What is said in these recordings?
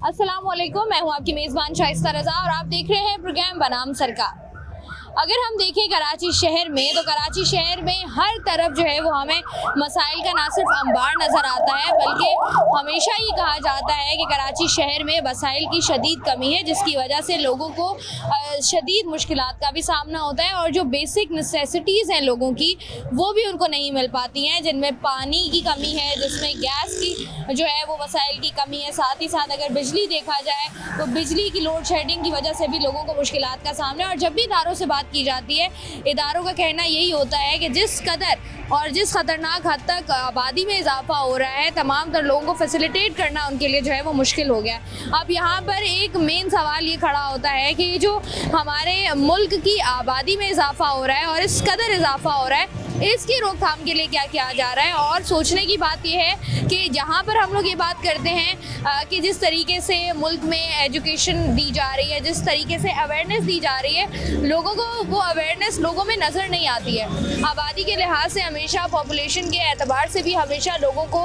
अस्सलाम वालेकुम, मैं हूं आपकी मेज़बान शाइस्ता रज़ा और आप देख रहे हैं प्रोग्राम बनाम सरकार। अगर हम देखें कराची शहर में, तो कराची शहर में हर तरफ जो है वो हमें मसाइल का ना सिर्फ अंबार नज़र आता है, बल्कि हमेशा ये कहा जाता है कि कराची शहर में वसाइल की शदीद कमी है, जिसकी वजह से लोगों को शदीद मुश्किलात का भी सामना होता है और जो बेसिक नेसेसिटीज़ हैं लोगों की वो भी उनको नहीं मिल पाती हैं, जिनमें पानी की कमी है, जिसमें गैस की जो है वो वसाइल की कमी है। साथ ही साथ अगर बिजली देखा जाए तो बिजली की लोड शेडिंग की वजह से भी लोगों को मुश्किलात का सामना है। और जब भी इदारों से बात की जाती है, इदारों का कहना यही होता है कि जिस कदर और जिस खतरनाक हद तक आबादी में इजाफा हो रहा है, तमाम तर लोगों को फैसिलिटेट करना उनके लिए जो है वो मुश्किल हो गया। अब यहाँ पर एक मेन सवाल ये खड़ा होता है कि जो हमारे मुल्क की आबादी में इजाफा हो रहा है और इस कदर इजाफा हो रहा है, इसकी रोकथाम के लिए क्या किया जा रहा है। और सोचने की बात यह है कि जहाँ पर हम लोग ये बात करते हैं कि जिस तरीके से मुल्क में एजुकेशन दी जा रही है, जिस तरीके से अवेयरनेस दी जा रही है, लोगों को वो अवेयरनेस लोगों में नज़र नहीं आती है। आबादी के लिहाज से हमेशा, पॉपुलेशन के एतबार से भी हमेशा लोगों को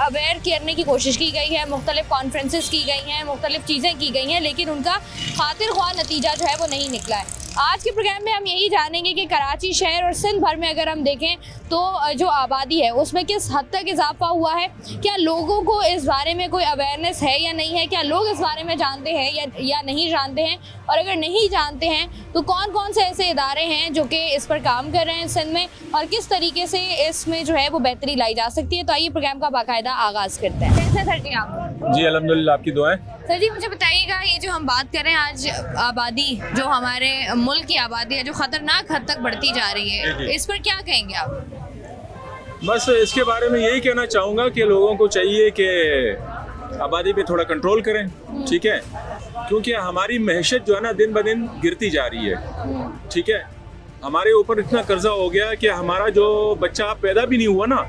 अवेयर करने की कोशिश की गई है, मुख्तलिफ कॉन्फ्रेंसेस की गई हैं, मुख्तलिफ चीज़ें की गई हैं, लेकिन उनका खातिर ख्वाह नतीजा जो है वो नहीं निकला है। आज के प्रोग्राम में हम यही जानेंगे कि कराची शहर और सिंध भर में अगर हम देखें तो जो आबादी है उसमें किस हद तक इजाफा हुआ है, क्या लोगों को इस बारे में कोई अवेयरनेस है या नहीं है, क्या लोग इस बारे में जानते हैं या नहीं जानते हैं, और अगर नहीं जानते हैं तो कौन कौन से ऐसे इदारे हैं जो कि इस पर काम कर रहे हैं सिंध में, और किस तरीके से इसमें जो है वो बेहतरी लाई जा सकती है। तो आइए प्रोग्राम का बाकायदा आगाज़ करते हैं। कैसे सर जी आप? जी अल्हम्दुलिल्लाह, आपकी दुआएं। सर जी मुझे बताइएगा, ये जो हम बात कर रहे हैं आज आबादी, जो हमारे मुल्क की आबादी है जो खतरनाक हद तक बढ़ती जा रही है, इस पर क्या कहेंगे आप? बस इसके बारे में यही कहना चाहूँगा कि लोगों को चाहिए कि आबादी पे थोड़ा कंट्रोल करें, ठीक है, क्योंकि हमारी महशत जो है ना दिन ब दिन गिरती जा रही है, ठीक है। हमारे ऊपर इतना कर्जा हो गया कि हमारा जो बच्चा पैदा भी नहीं हुआ ना,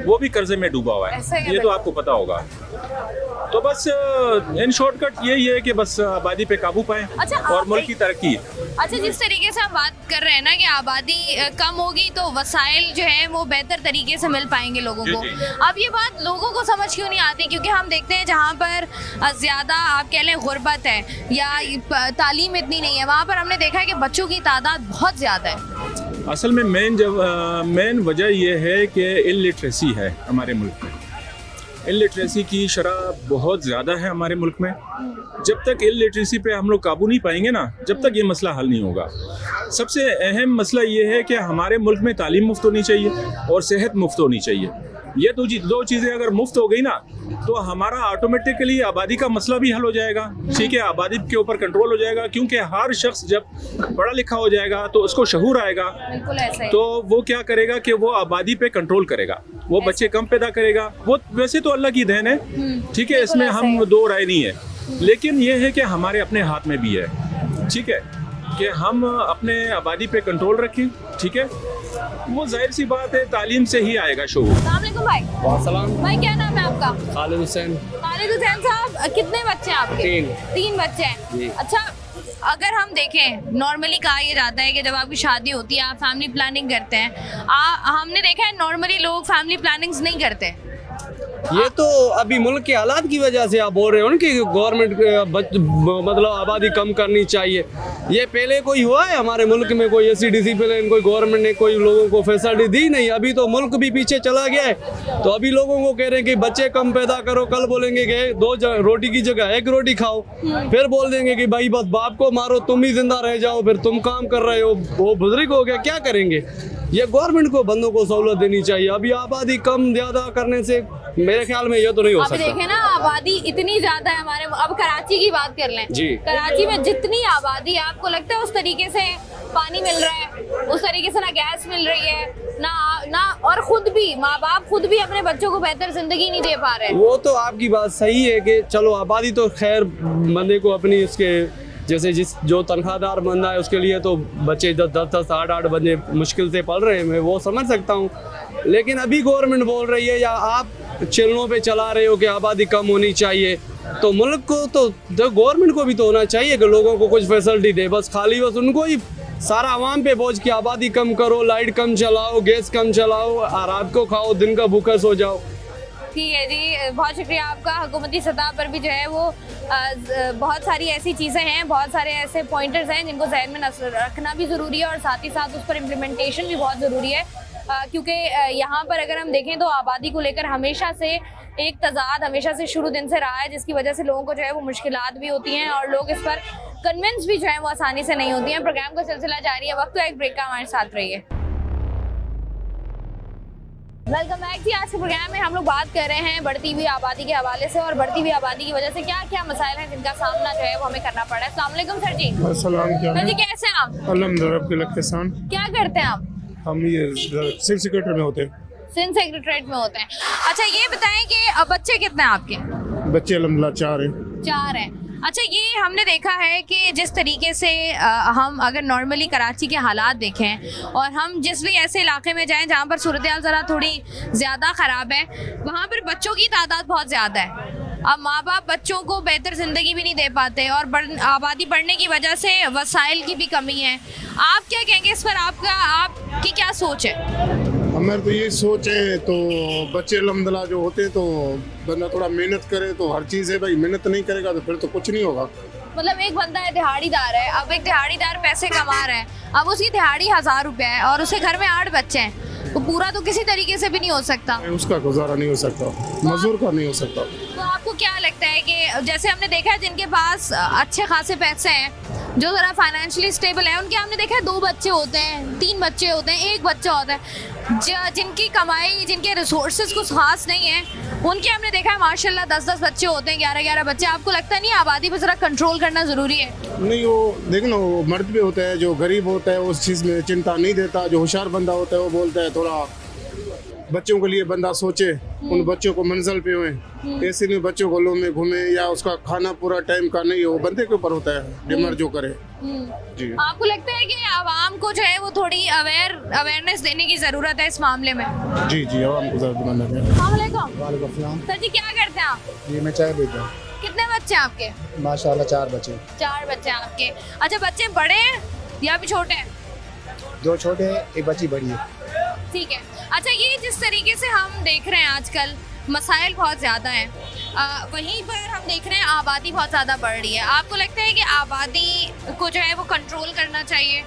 वो भी कर्जे में डूबा हुआ है, ये तो आपको पता होगा। तो बस इन शॉर्टकट यही है कि बस आबादी पे काबू पाएं। अच्छा, और मुल्क की तरक्की। अच्छा, जिस तरीके से हम बात कर रहे हैं ना कि आबादी कम होगी तो वसाइल जो है वो बेहतर तरीके से मिल पाएंगे लोगों को। अब ये बात लोगों को समझ क्यों नहीं आती? क्योंकि हम देखते हैं जहाँ पर ज़्यादा आप कह लें गुर्बत है या तालीम इतनी नहीं है, वहाँ पर हमने देखा है कि बच्चों की तादाद बहुत ज़्यादा है। असल में मेन वजह यह है कि इलिटरेसी है हमारे मुल्क में। इलिटरेसी की शरह बहुत ज़्यादा है हमारे मुल्क में। जब तक इलिटरेसी पे हम लोग काबू नहीं पाएंगे ना, जब तक ये मसला हल नहीं होगा। सबसे अहम मसला ये है कि हमारे मुल्क में तालीम मुफ्त होनी चाहिए और सेहत मुफ्त होनी चाहिए। ये दो चीज़ें अगर मुफ्त हो गई ना, तो हमारा ऑटोमेटिकली आबादी का मसला भी हल हो जाएगा, ठीक है। आबादी के ऊपर कंट्रोल हो जाएगा, क्योंकि हर शख्स जब पढ़ा लिखा हो जाएगा तो उसको शऊर आएगा, तो वो क्या करेगा कि वो आबादी पे कंट्रोल करेगा, वो बच्चे कम पैदा करेगा। वो वैसे तो अल्लाह की देन है, ठीक है, इसमें हम दो राय नहीं है, लेकिन ये है कि हमारे अपने हाथ में भी है, ठीक है, कि हम अपने आबादी पे कंट्रोल रखें, ठीक है। वो जाहिर सी बात है तालीम से ही आएगा शऊर। अस्सलाम वालेकुम भाई। वालेकुम। भाई क्या नाम है आपका? खालिद हुसैन। खालिद हुसैन साहब, कितने बच्चे हैं आपके? तीन बच्चे हैं। अच्छा, अगर हम देखें, नॉर्मली कहा यह जाता है कि जब आपकी शादी होती है आप फैमिली प्लानिंग करते हैं। हमने देखा है नॉर्मली लोग फैमिली प्लानिंग्स नहीं करते। ये तो अभी मुल्क के हालात की वजह से आप बोल रहे हो ना कि गवर्नमेंट मतलब आबादी कम करनी चाहिए। ये पहले कोई हुआ है हमारे मुल्क में? कोई ऐसी डिसिप्लिन, कोई गवर्नमेंट ने कोई लोगों को फैसिलिटी दी नहीं। अभी तो मुल्क भी पीछे चला गया है, तो अभी लोगों को कह रहे हैं कि बच्चे कम पैदा करो। कल बोलेंगे कि दो रोटी की जगह एक रोटी खाओ, फिर बोल देंगे कि भाई बस बाप को मारो, तुम ही जिंदा रह जाओ, फिर तुम काम कर रहे हो, वो बुजुर्ग हो गया, क्या करेंगे? ये गवर्नमेंट को बंदों को सहूलत देनी चाहिए। अभी आबादी कम ज्यादा करने से मेरे ख्याल में ये तो नहीं हो सकता। देखें ना, आबादी इतनी ज्यादा है हमारे। अब कराची की बात कर लें जी, कराची में जितनी आबादी है, आपको लगता है उस तरीके से पानी मिल रहा है, उस तरीके से ना गैस मिल रही है ना, और खुद भी माँ बाप खुद भी अपने बच्चों को बेहतर जिंदगी नहीं दे पा रहे। वो तो आपकी बात सही है कि चलो आबादी तो खैर बंदे को अपनी इसके जैसे जो तनख्वाहदार बंदा है उसके लिए तो बच्चे 10-10, 8-8 बंदे मुश्किल से पढ़ रहे हैं, मैं वो समझ सकता हूँ। लेकिन अभी गवर्नमेंट बोल रही है या आप चैनलों पे चला रहे हो कि आबादी कम होनी चाहिए, तो मुल्क को तो गवर्नमेंट को भी तो होना चाहिए कि लोगों को कुछ फैसिलिटी दे। बस उनको ही सारा आवाम पे बोझ की आबादी कम करो, लाइट कम चलाओ, गैस कम चलाओ, रात को खाओ, दिन का भूखा सो जाओ। ठीक है जी, बहुत शुक्रिया आपका। हुकूमती सतह पर भी जो है वो बहुत सारी ऐसी चीज़ें हैं, बहुत सारे ऐसे पॉइंटर्स हैं जिनको जहन में रखना भी ज़रूरी है और साथ ही साथ उस पर इम्प्लीमेंटेशन भी बहुत ज़रूरी है, क्योंकि यहाँ पर अगर हम देखें तो आबादी को लेकर हमेशा से एक तजाद हमेशा से शुरू दिन से रहा है, जिसकी वजह से लोगों को जो है वो मुश्किलात भी होती हैं और लोग इस पर कन्विंस भी जो है वो आसानी से नहीं होती हैं। प्रोग्राम का सिलसिला जारी है, वक्त तो एक ब्रेक का, हमारे साथ रहिए। वेलकम बैक जी। आज के प्रोग्राम में हम लोग बात कर रहे हैं बढ़ती हुई आबादी के हवाले से और बढ़ती हुई आबादी की वजह से क्या क्या मसाइल हैं जिनका सामना जो है वो हमें करना पड़ा है। अस्सलाम वालेकुम सर जी। सर जी कैसे हैं आप? अल्हम्दुलिल्लाह। क्या करते हैं आप? हम ये सिविल सेक्रेटरी में होते हैं। सिंध सेक्रेटरीट में होते हैं। अच्छा ये बताएं कि अब बच्चे कितने हैं आपके? बच्चे अल्हम्दुलिल्लाह 4 हैं। 4 हैं। अच्छा ये हमने देखा है कि जिस तरीके से हम अगर नॉर्मली कराची के हालात देखें और हम जिस भी ऐसे इलाके में जाएं जहाँ पर सूरत हाल ज़रा थोड़ी ज़्यादा ख़राब है, वहाँ पर बच्चों की तादाद बहुत ज़्यादा है। अब माँ बाप बच्चों को बेहतर ज़िंदगी भी नहीं दे पाते और आबादी बढ़ने की वजह से वसाइल की भी कमी है। आप क्या कहेंगे इस पर? आपकी क्या सोच है? हमारे तो ये सोच है, तो बच्चे अल्हम्दुलिल्लाह जो होते हैं तो बंदा थोड़ा मेहनत करे तो हर चीज़ है भाई, मेहनत नहीं करेगा तो फिर तो कुछ नहीं होगा। मतलब एक बंदा है दिहाड़ीदार है, अब एक दिहाड़ीदार पैसे कमा रहा है, अब उसकी दिहाड़ी 1000 रुपये है और उसके घर में 8 बच्चे हैं, तो पूरा तो किसी तरीके से भी नहीं हो सकता। उसका गुजारा नहीं हो सकता, मजदूर का नहीं हो सकता। तो आपको क्या लगता है कि जैसे हमने देखा है जिनके पास अच्छे खासे पैसे हैं, जो ज़रा फाइनेंशियली स्टेबल है, उनके हमने देखा है 2 बच्चे होते हैं, 3 बच्चे होते हैं, 1 बच्चा होता है। जिनकी कमाई, जिनके रिसोर्सेज कुछ खास नहीं है, उनके हमने देखा है माशाल्लाह 10-10 बच्चे होते हैं, 11-11 बच्चे। आपको लगता नहीं आबादी पर ज़रा कंट्रोल करना ज़रूरी है? नहीं, वो देखना, वो मर्द भी होता है, जो गरीब होता है उस चीज़ में चिंता नहीं देता, जो होशियार बंदा होता है वो बोलता है थोड़ा बच्चों के लिए बंदा सोचे, उन बच्चों को मंजिल पे हुए, ऐसे नहीं बच्चों को लो में घूमे या उसका खाना पूरा टाइम का नहीं, वो बंदे के ऊपर होता है, डिमांड जो करे। जी। आपको लगता है कि आवाम को जो है वो थोड़ी अवेयरनेस देने की जरूरत है इस मामले में? जी जी, आवाम को ज़रूरत है। वालेकुम सर जी, क्या करते हैं आप? जी मैं चाय पीता हूँ। कितने बच्चे हैं आपके? माशाल्लाह 4 बच्चे। 4 बच्चे हैं आपके। अच्छा बच्चे बड़े हैं या भी छोटे हैं? 2 छोटे हैं, 1 बच्ची बड़ी है। ठीक है। अच्छा ये जिस तरीके से हम देख रहे हैं आजकल मसाइल बहुत ज़्यादा हैं, वहीं पर हम देख रहे हैं आबादी बहुत ज़्यादा बढ़ रही है। आपको लगता है कि आबादी को जो है वो कंट्रोल करना चाहिए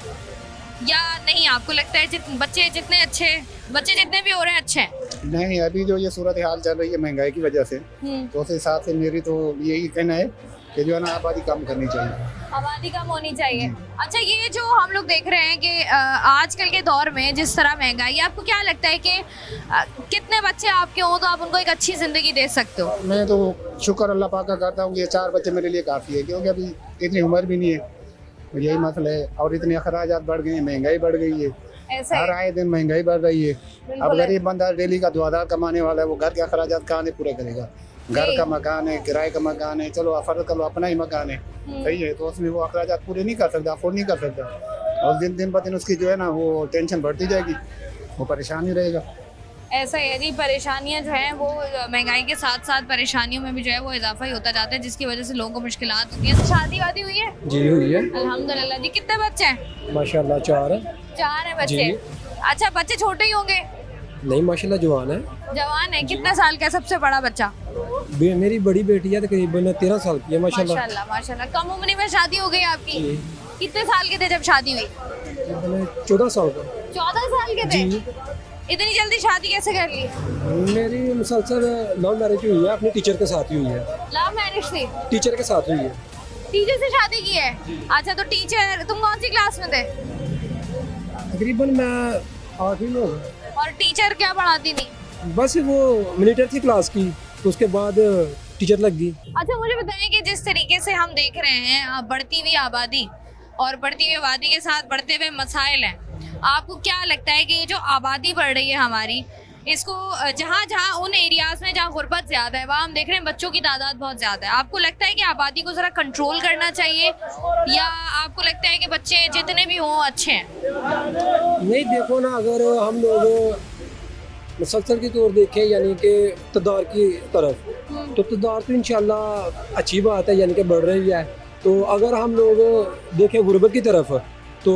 या नहीं? आपको लगता है बच्चे जितने भी हो रहे हैं अच्छे हैं? नहीं, अभी जो ये सूरत हाल चल रही है महंगाई की वजह से, तो उस हिसाब से मेरी तो यही कहना है कि जो है ना आबादी कम करनी चाहिए, आबादी कम होनी चाहिए। अच्छा ये जो हम लोग देख रहे हैं कि आजकल के दौर में जिस तरह महंगाई है, आपको क्या लगता है कि कितने बच्चे आपके हों तो आप उनको एक अच्छी ज़िंदगी दे सकते हो? मैं तो शुक्र अल्लाह पाक का करता हूँ कि ये 4 बच्चे मेरे लिए काफ़ी है, क्योंकि अभी इतनी उम्र भी नहीं है, यही मसला है। और इतने अखराजात बढ़ गए हैं, महंगाई बढ़ गई है, हर आए दिन महंगाई बढ़ रही है। अब गरीब बंदा डेली का 2000 कमाने वाला है, वो घर के अखराजात कहाँ से पूरे करेगा? घर का मकान है, किराए का मकान है, चलो फर्ज कर लो अपना ही मकान है, सही है, तो उसमें वो अखराजात पूरे नहीं कर सकता, अफोर्ड नहीं कर सकता, और दिन ब दिन उसकी जो है ना वो टेंशन बढ़ती जाएगी, वो परेशानी रहेगा। ऐसा है जी, परेशानियां जो हैं वो महंगाई के साथ साथ परेशानियों में भी जो है वो इजाफा ही होता जाता है, जिसकी वजह से लोगों को मुश्किलात होती है। शादी वादी हुई है? जी हुई है अल्हम्दुलिल्लाह जी। कितने बच्चे हैं? माशाल्लाह 4 है। 4 है बच्चे। अच्छा बच्चे छोटे ही होंगे? नहीं माशाल्लाह जवान है। जवान है। कितने साल का है सबसे बड़ा बच्चा? मेरी बड़ी बेटी है तकरीबन 13 साल की है। माशाल्लाह माशाल्लाह। कम उम्र में शादी हो गई आपकी? कितने साल के थे जब शादी हुई? 14 साल का। 14 साल के थे? इतनी जल्दी शादी कैसे कर ली? मेरी मुसलसल लव मैरिज हुई है, अपने टीचर के साथ ही हुई है। लव मैरिज थी? टीचर के साथ हुई है। टीचर से शादी की है? अच्छा तो टीचर, तुम कौन सी क्लास में थे? तकरीबन मैं 8वीं में हूँ। और टीचर क्या पढ़ाती थी? बस वो मिलिटर थी क्लास की, तो उसके बाद टीचर लग गई। अच्छा मुझे बताएं कि जिस तरीके से हम देख रहे हैं बढ़ती हुई आबादी और बढ़ती हुई आबादी के साथ बढ़ते हुए मसाइल हैं, आपको क्या लगता है कि ये जो आबादी बढ़ रही है हमारी, इसको जहाँ जहाँ उन एरियाज़ में जहाँ गुर्बत ज़्यादा है वहाँ हम देख रहे हैं बच्चों की तादाद बहुत ज़्यादा है, आपको लगता है कि आबादी को ज़रा कंट्रोल करना चाहिए या आपको लगता है कि बच्चे जितने भी हों अच्छे हैं? नहीं देखो ना, अगर हम लोग मुसलसल की तौर देखें यानी कि इक़्तिदार की तरफ, तो इक़्तिदार तो इंशाल्लाह अच्छी बात है, यानी कि बढ़ रही है। तो अगर हम लोग देखें गुर्बत की तरफ, तो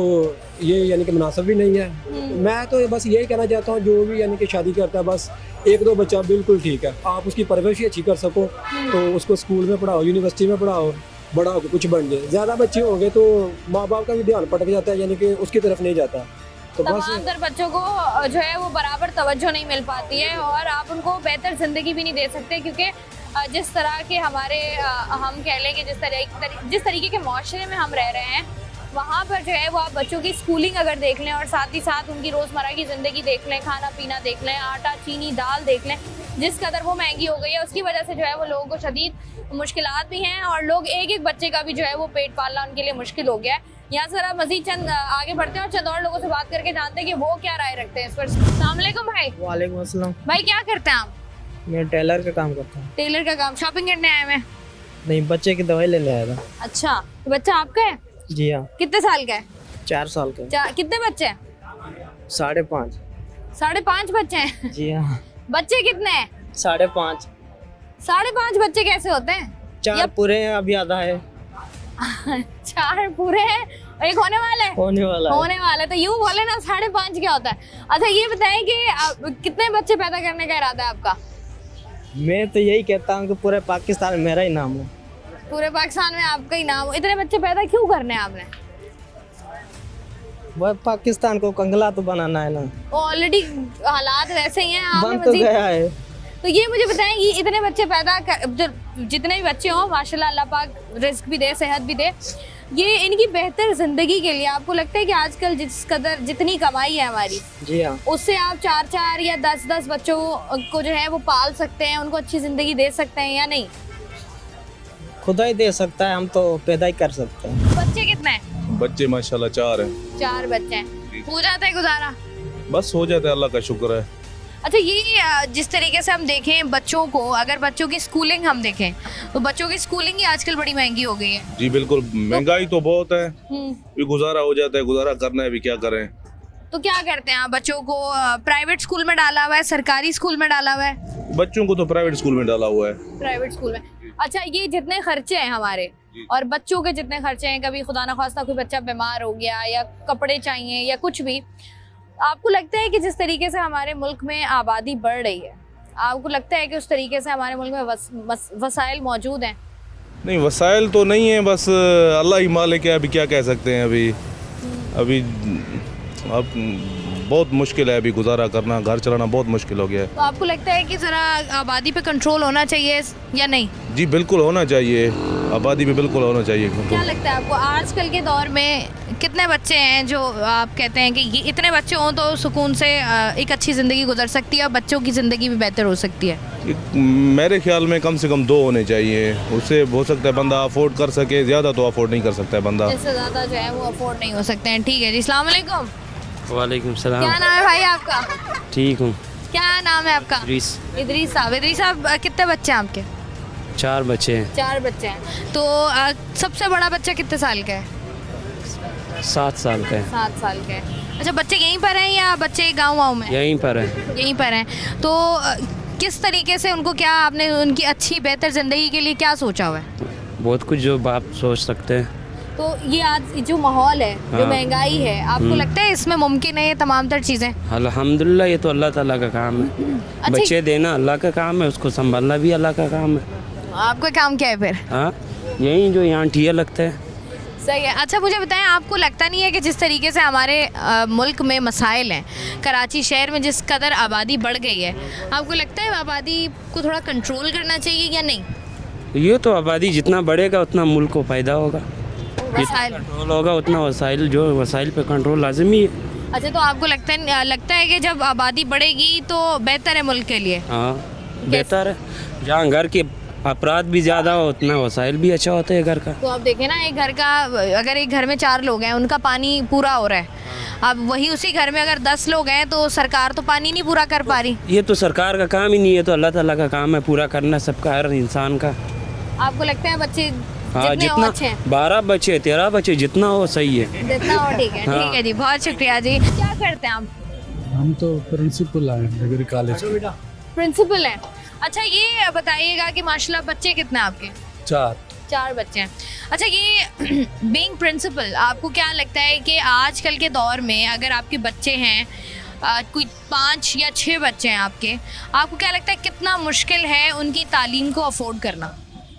ये यानी कि मुनासिब भी नहीं है। मैं तो बस यही कहना चाहता हूँ, जो भी यानी कि शादी करता है बस 1-2 बच्चा बिल्कुल ठीक है, आप उसकी परवरिश ही अच्छी कर सको तो उसको स्कूल में पढ़ाओ, यूनिवर्सिटी में पढ़ाओ, बड़ा होकर कुछ बन जाए। ज़्यादा बच्चे होंगे तो माँ बाप का भी ध्यान भटक जाता है, यानी कि उसकी तरफ नहीं जाता। तो बस तमाम तर बच्चों को जो है वो बराबर तवज्जो नहीं मिल पाती है और आप उनको बेहतर ज़िंदगी भी नहीं दे सकते, क्योंकि जिस तरह के हमारे हम कह लें कि जिस तरीके के माशरे में हम रह रहे हैं, वहाँ पर जो है वो आप बच्चों की स्कूलिंग अगर देख लें और साथ ही साथ उनकी रोज़मर्रा की ज़िंदगी देख लें, खाना पीना देख लें, आटा चीनी दाल देख लें, जिस कदर वो महंगी हो गई है उसकी वजह से जो है वो लोगों को शदीद मुश्किलात भी हैं और लोग एक बच्चे का भी जो है वो पेट पालना उनके लिए मुश्किल हो गया है। यहाँ से जरा मजीद चंद आगे बढ़ते हैं और चंद और लोगों से बात करके जानते हैं कि वो क्या राय रखते हैं इस पर। अस्सलाम वालेकुम भाई। वालेकुम अस्सलाम। भाई क्या करते हैं आप? मैं टेलर का काम करता हूँ। टेलर का काम। शॉपिंग करने आए हैं? नहीं, बच्चे की दवाई लेने आया था। अच्छा, तो बच्चा आपका है? जी हाँ। कितने साल का है? 4 साल का। कितने बच्चे हैं? 5.5। 5.5 बच्चे हैं? जी हाँ। बच्चे कितने हैं? 5.5। 5.5 बच्चे कैसे होते हैं? 4 पूरे हैं, अभी आधा है। 4 पूरे हैं, एक होने वाला है? होने वाला है। तो यूं बोले ना 5.5 क्या होता है? अच्छा ये बताएं कि कितने बच्चे पैदा करने का इरादा है आपका? मैं तो यही कहता हूँ कि पूरे पाकिस्तान में मेरा ही नाम हो। पूरे पाकिस्तान में आपका ही नाम हो। इतने बच्चे पैदा क्यों करने हैं आपने? वह पाकिस्तान को कंगला तो बनाना है ना। ऑलरेडी हालात वैसे ही हैं, आपने बन तो गया है। तो ये मुझे बताएं कि इतने बच्चे जितने भी बच्चे हों, माशाल्लाह अल्लाह पाक रिस्क भी दे, सेहत भी दे, ये इनकी बेहतर जिंदगी के लिए आपको लगता है कि आजकल जिस कदर जितनी कमाई है हमारी, जी हाँ, उससे आप 4-4 या 10-10 बच्चों को जो है वो पाल सकते हैं, उनको अच्छी जिंदगी दे सकते हैं या नहीं? खुदा ही दे सकता है, हम तो पैदा ही कर सकते हैं। बच्चे कितने हैं? बच्चे माशाल्लाह 4 हैं। 4 बच्चे हैं। हो जाता है गुजारा? बस हो जाता है, अल्लाह का शुक्र है। अच्छा, ये जिस तरीके से हम देखें बच्चों को, अगर बच्चों की स्कूलिंग हम देखें तो बच्चों की स्कूलिंग ही आजकल बड़ी महंगी हो गई है। जी बिल्कुल, महंगाई तो बहुत है, भी गुजारा हो जाता है, गुजारा करना है, भी क्या करें। तो क्या करते हैं आप? बच्चों को प्राइवेट स्कूल में डाला हुआ है, सरकारी स्कूल में डाला हुआ है? बच्चों को तो प्राइवेट स्कूल में डाला हुआ है। प्राइवेट स्कूल में। अच्छा, ये जितने खर्चे हैं हमारे और बच्चों के जितने खर्चे हैं, कभी खुदा ना खास्ता कोई बच्चा बीमार हो गया या कपड़े चाहिए या कुछ भी, आपको लगता है कि जिस तरीके से हमारे मुल्क में आबादी बढ़ रही है, आपको लगता है कि उस तरीके से हमारे मुल्क में वसाइल मौजूद हैं? नहीं, वसाइल तो नहीं है, बस अल्लाह ही मालिक है, अभी क्या कह सकते हैं। अभी अब बहुत मुश्किल है, अभी गुजारा करना, घर चलाना बहुत मुश्किल हो गया है। तो आपको लगता है कि ज़रा आबादी पे कंट्रोल होना चाहिए या नहीं? जी बिल्कुल होना चाहिए, आबादी पे बिल्कुल होना चाहिए। क्या लगता है आपको आजकल के दौर में कितने बच्चे हैं जो आप कहते हैं कि ये इतने बच्चे हों तो सुकून से एक अच्छी ज़िंदगी गुजर सकती है और बच्चों की ज़िंदगी भी बेहतर हो सकती है? मेरे ख्याल में कम से कम 2 होने चाहिए, उससे हो सकता है बंदा अफोर्ड कर सके, ज़्यादा तो अफोर्ड नहीं कर सकता है बंदा। इससे ज़्यादा जो है वो अफोर्ड नहीं हो सकते हैं। ठीक है जी, अस्सलाम वालेकुम। वालेकुम सलाम। क्या नाम है भाई आपका? ठीक हूँ। क्या नाम है आपका? इदरीस साहब। इदरीस साहब, कितने बच्चे हैं आपके? 4 बच्चे हैं। 4 बच्चे हैं। तो सबसे बड़ा बच्चा कितने साल का है? 7 साल का है। 7 साल का है। अच्छा, बच्चे यहीं पर हैं या बच्चे गाँव में? यहीं पर है। यहीं पर हैं। तो किस तरीके से उनको, क्या आपने उनकी अच्छी बेहतर ज़िंदगी के लिए क्या सोचा हुआ है? बहुत कुछ जो बाप सोच सकते हैं। तो ये आज जो माहौल है, जो महंगाई है, आपको लगता है इसमें मुमकिन है ये तमाम तर चीज़ें? अल्हम्दुलिल्लाह, ये तो अल्लाह ताला का काम है। अच्छा, बच्चे देना अल्लाह का काम है, उसको संभालना भी अल्लाह का काम है। आपका काम क्या है फिर? हाँ, यही जो यहाँ ठिया लगता है। सही है। अच्छा, मुझे बताएं, आपको लगता नहीं है कि जिस तरीके से हमारे मुल्क में मसाइल हैं, कराची शहर में जिस कदर आबादी बढ़ गई है, आपको लगता है आबादी को थोड़ा कंट्रोल करना चाहिए या नहीं? ये तो आबादी जितना बढ़ेगा उतना मुल्क को फ़ायदा होगा, वसाइल कंट्रोल होगा उतना वसाइल पे कंट्रोल लाजमी है। अच्छा, तो आपको लगता है कि जब आबादी बढ़ेगी तो बेहतर है मुल्क के लिए? हाँ, बेहतर है। जहाँ घर के अपराध भी ज़्यादा हो उतना वसाइल भी अच्छा होता है घर का। तो आप देखें ना, एक घर का, अगर एक घर में 4 लोग हैं, उनका पानी पूरा हो रहा है, अब वही उसी घर में अगर 10 लोग हैं तो सरकार तो पानी नहीं पूरा कर पा रही। ये तो सरकार का काम ही नहीं है, तो अल्लाह ताला का काम है पूरा करना सबका, हर इंसान का। आपको लगता है बच्चे हाँ, जितने अच्छे हैं? 12 बच्चे 13 बच्चे जितना हो सही है। जितना हो ठीक है। हाँ। ठीक है जी, बहुत शुक्रिया जी। क्या करते हैं आप? हम तो प्रिंसिपल हैं डिग्री कॉलेज। प्रिंसिपल हैं। अच्छा, ये बताइएगा कि माशाल्लाह बच्चे कितने हैं आपके? 4। 4 बच्चे हैं। अच्छा, ये बीइंग प्रिंसिपल आपको क्या लगता है कि आजकल के दौर में अगर आपके बच्चे हैं, कोई 5 या 6 बच्चे हैं आपको क्या लगता है कितना मुश्किल है उनकी तालीम को अफोर्ड करना?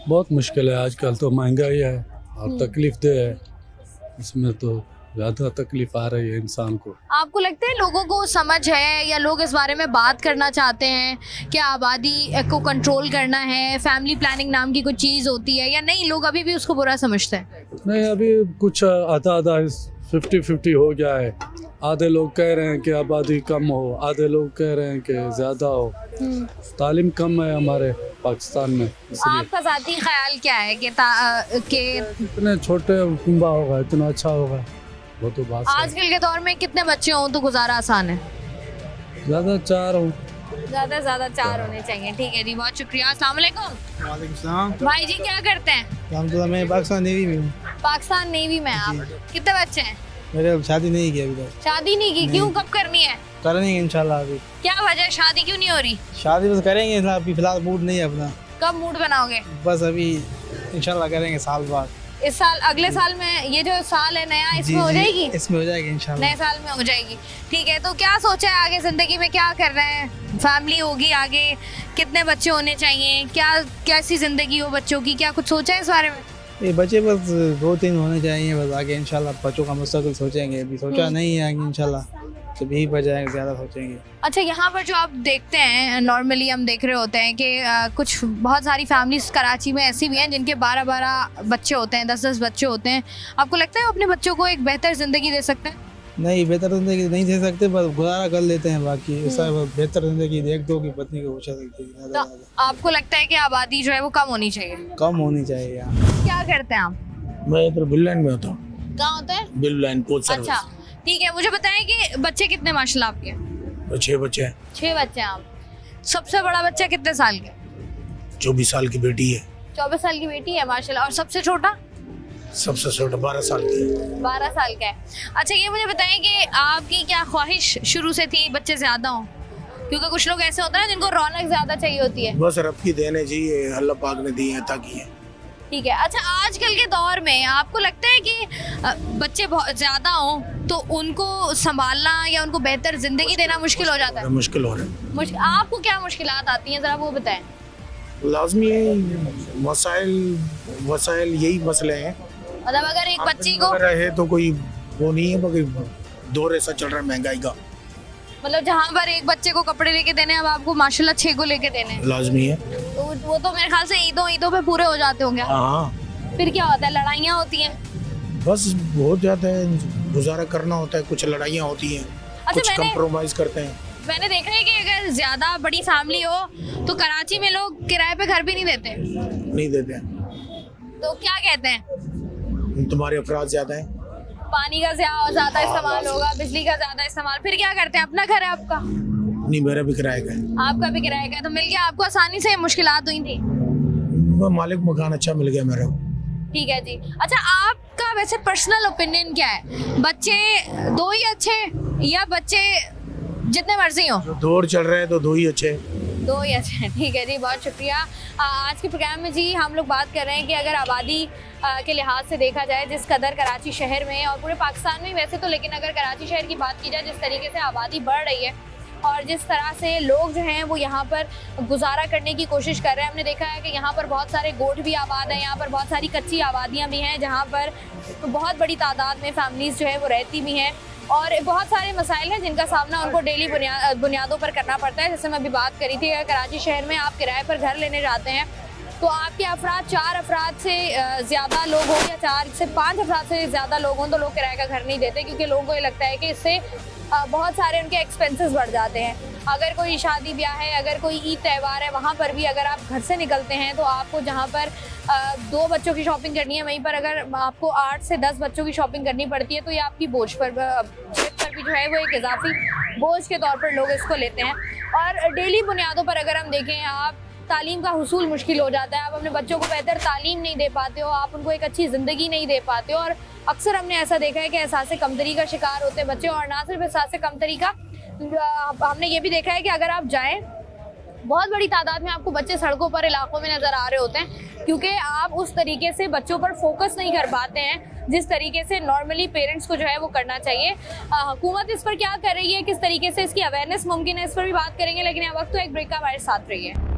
बहुत मुश्किल है आजकल, तो महंगाई है और तकलीफ दे है, इसमें तो ज़्यादा तकलीफ आ रही है इंसान को। आपको लगता है लोगों को समझ है या लोग इस बारे में बात करना चाहते हैं कि आबादी को कंट्रोल करना है, फैमिली प्लानिंग नाम की कोई चीज़ होती है, या नहीं लोग अभी भी उसको बुरा समझते हैं? नहीं, अभी कुछ आधा 50-50 हो गया है। आधे लोग कह रहे हैं कि आबादी कम हो, आधे लोग कह रहे हैं कि ज़्यादा हो। तालीम कम है हमारे पाकिस्तान में, इसलिए। आपका ज़ाती ख्याल क्या है कि इतने छोटे कुंबा होगा इतना अच्छा होगा, वो तो बात है। आजकल के दौर में कितने बच्चे हों तो गुजारा आसान है? ज़्यादा 4 हो, ज़्यादा से ज़्यादा 4 होने चाहिए। ठीक है जी, बहुत शुक्रिया। अस्सलाम वालेकुम। वालेकुम सलाम। भाई जी क्या करते हैं? मैं पाकिस्तान नेवी में हूँ। पाकिस्तान नेवी में आप? कितने बच्चे हैं? मेरे शादी नहीं की अभी तक। शादी नहीं की? क्यों, कब करनी है? करेंगे इंशाल्लाह। अभी क्या वजह, शादी क्यों नहीं हो रही? शादी बस करेंगे, अभी फिलहाल मूड नहीं है अपना। कब मूड बनाओगे? बस अभी इंशाल्लाह करेंगे साल बाद। इस साल, अगले साल में? ये जो साल है नया, इसमें हो जाएगी? इसमें हो जाएगी इंशाल्लाह, नए साल में हो जाएगी। ठीक है, तो क्या सोचा है आगे जिंदगी में, क्या कर रहे हैं? फैमिली होगी आगे, कितने बच्चे होने चाहिए, क्या कैसी जिंदगी हो बच्चों की, क्या कुछ सोचा है इस बारे में? ये बच्चे बस 2-3 होने चाहिए बस, आगे इंशाल्लाह बच्चों का मुस्तकबिल सोचेंगे। अभी सोचा नहीं है, आगे इंशाल्लाह तो भी पर जाएंगे, ज़्यादा सोचेंगे। अच्छा, यहाँ पर जो आप देखते हैं, नॉर्मली हम देख रहे होते हैं कि कुछ बहुत सारी फैमिलीज कराची में ऐसी भी हैं जिनके 12-12 बच्चे होते हैं, 10-10 बच्चे होते हैं। आपको लगता है वो अपने बच्चों को एक बेहतर ज़िंदगी दे सकते हैं? नहीं, बेहतर ज़िंदगी नहीं दे सकते, बस गुजारा कर लेते हैं। बाकी ऐसा बेहतर ज़िंदगी देख दो कि पत्नी को पूछा सकती है। तो आपको लगता है कि आबादी जो है वो कम होनी चाहिए? कम होनी चाहिए यार। क्या करते हैं आप? मैं इधर बिल लाइन में होता हूँ। कहाँ होता है? Bill line coach service. अच्छा, ठीक है। मुझे बताएं कि बच्चे कितने माशाल्लाह आपके? 6 बच्चे हैं। 6 बच्चे हैं आप। सबसे बड़ा बच्चा कितने साल का? 24 साल की बेटी है। 24 साल की बेटी है माशाल्लाह। और सबसे छोटा? सबसे छोटा 12 साल की है। 12 साल का है। अच्छा, ये मुझे बताएं कि आपकी क्या ख्वाहिश शुरू से थी बच्चे ज़्यादा हों? क्योंकि कुछ लोग ऐसे होते हैं जिनको रौनक ज़्यादा चाहिए होती है। बस रब की देन है जी, ये अल्लाह पाक ने दी है ताकि है। ठीक है। अच्छा, आजकल के दौर में आपको लगता है कि बच्चे बहुत ज़्यादा हों तो उनको संभालना या उनको बेहतर ज़िंदगी देना मुश्किल हो जाता है? मुश्किल हो रहा है। आपको क्या मुश्किलात आती हैं, ज़रा वो बताएं। लाजमी है, वसाइल यही मसले हैं। मतलब अगर एक बच्ची को है तो कोई वो नहीं है, मगर दौर ऐसा चल रहा है महंगाई का। मतलब जहाँ पर एक बच्चे को कपड़े लेके देने हैं, अब आपको माशाल्लाह 6 को लेके देने हैं। लाजमी है। तो वो तो मेरे ख्याल से ईदों पे पूरे हो जाते होंगे। हाँ। फिर क्या होता है, लड़ाइयाँ होती हैं? बस बहुत ज़्यादा है, गुजारा करना होता है, कुछ लड़ाइयाँ होती हैं। अच्छा, कुछ कंप्रोमाइज करते हैं। मैंने देखा है कि अगर ज्यादा बड़ी फैमिली हो तो कराची में लोग किराए पे घर भी नहीं देते। नहीं देते हैं। तो क्या कहते हैं? तुम्हारे अफराद ज्यादा हैं। पानी का ज्यादा इस्तेमाल होगा, बिजली का ज्यादा इस्तेमाल। फिर क्या करते हैं? अपना घर है आपका? नहीं, मेरा भी किराए का है। आपका भी किराए का है, तो मिल गया आपको आसानी से? मुश्किलात हुई थी? मालिक मकान अच्छा मिल गया मेरा। ठीक है जी। अच्छा, आपका वैसे पर्सनल ओपिनियन क्या है, बच्चे 2 ही अच्छे या बच्चे जितने मर्जी हो? दौर चल रहा है तो 2 ही अच्छे। 2 ही अच्छे। ठीक है जी, बहुत शुक्रिया। आज के प्रोग्राम में जी हम लोग बात कर रहे हैं कि अगर आबादी के लिहाज से देखा जाए, जिस कदर कराची शहर में और पूरे पाकिस्तान में वैसे तो, लेकिन अगर कराची शहर की बात की जाए, जिस तरीके से आबादी बढ़ रही है और जिस तरह से लोग जो हैं वो यहाँ पर गुजारा करने की कोशिश कर रहे हैं, हमने देखा है कि यहाँ पर बहुत सारे गोठ भी आबाद हैं, यहाँ पर बहुत सारी कच्ची आबादियाँ भी हैं जहाँ पर बहुत बड़ी तादाद में फैमिलीज़ जो है वो रहती भी हैं, और बहुत सारे मसाइल हैं जिनका सामना उनको डेली बुनियादों पर करना पड़ता है। जैसे मैं अभी बात करी थी, अगर कराची शहर में आप किराए पर घर लेने जाते हैं तो आपके अफराद 4 अफराद से ज़्यादा लोग हों या 4 से 5 अफराद से ज़्यादा लोग हों तो लोग किराए का घर नहीं देते, क्योंकि लोगों को ये लगता है कि इससे बहुत सारे उनके एक्सपेंसेस बढ़ जाते हैं। अगर कोई शादी ब्याह है, अगर कोई ईद त्यौहार है, वहाँ पर भी अगर आप घर से निकलते हैं तो आपको जहाँ पर 2 बच्चों की शॉपिंग करनी है, वहीं पर अगर आपको 8 से 10 बच्चों की शॉपिंग करनी पड़ती है तो ये आपकी बोझ पर भी जो है वो एक इजाफी बोझ के तौर पर लोग इसको लेते हैं। और डेली बुनियादों पर अगर हम देखें, आप तालीम का हुसूल मुश्किल हो जाता है, आप अपने बच्चों को बेहतर तालीम नहीं दे पाते हो, आप उनको एक अच्छी ज़िंदगी नहीं दे पाते हो, और अक्सर हमने ऐसा देखा है कि एहसास कमतरी का शिकार होते हैं बच्चे। और ना सिर्फ एहसास कमतरी का, हमने ये भी देखा है कि अगर आप जाएं बहुत बड़ी तादाद में आपको बच्चे सड़कों पर इलाकों में नजर आ रहे होते हैं, क्योंकि आप उस तरीके से बच्चों पर फोकस नहीं कर पाते हैं जिस तरीके से नॉर्मली पेरेंट्स को जो है वो करना चाहिए। हुकूमत इस पर क्या कर रही है, किस तरीके से इसकी अवेयरनेस मुमकिन है, इस पर भी बात करेंगे, लेकिन यह वक्त तो एक ब्रेक का हमारे साथ रही है।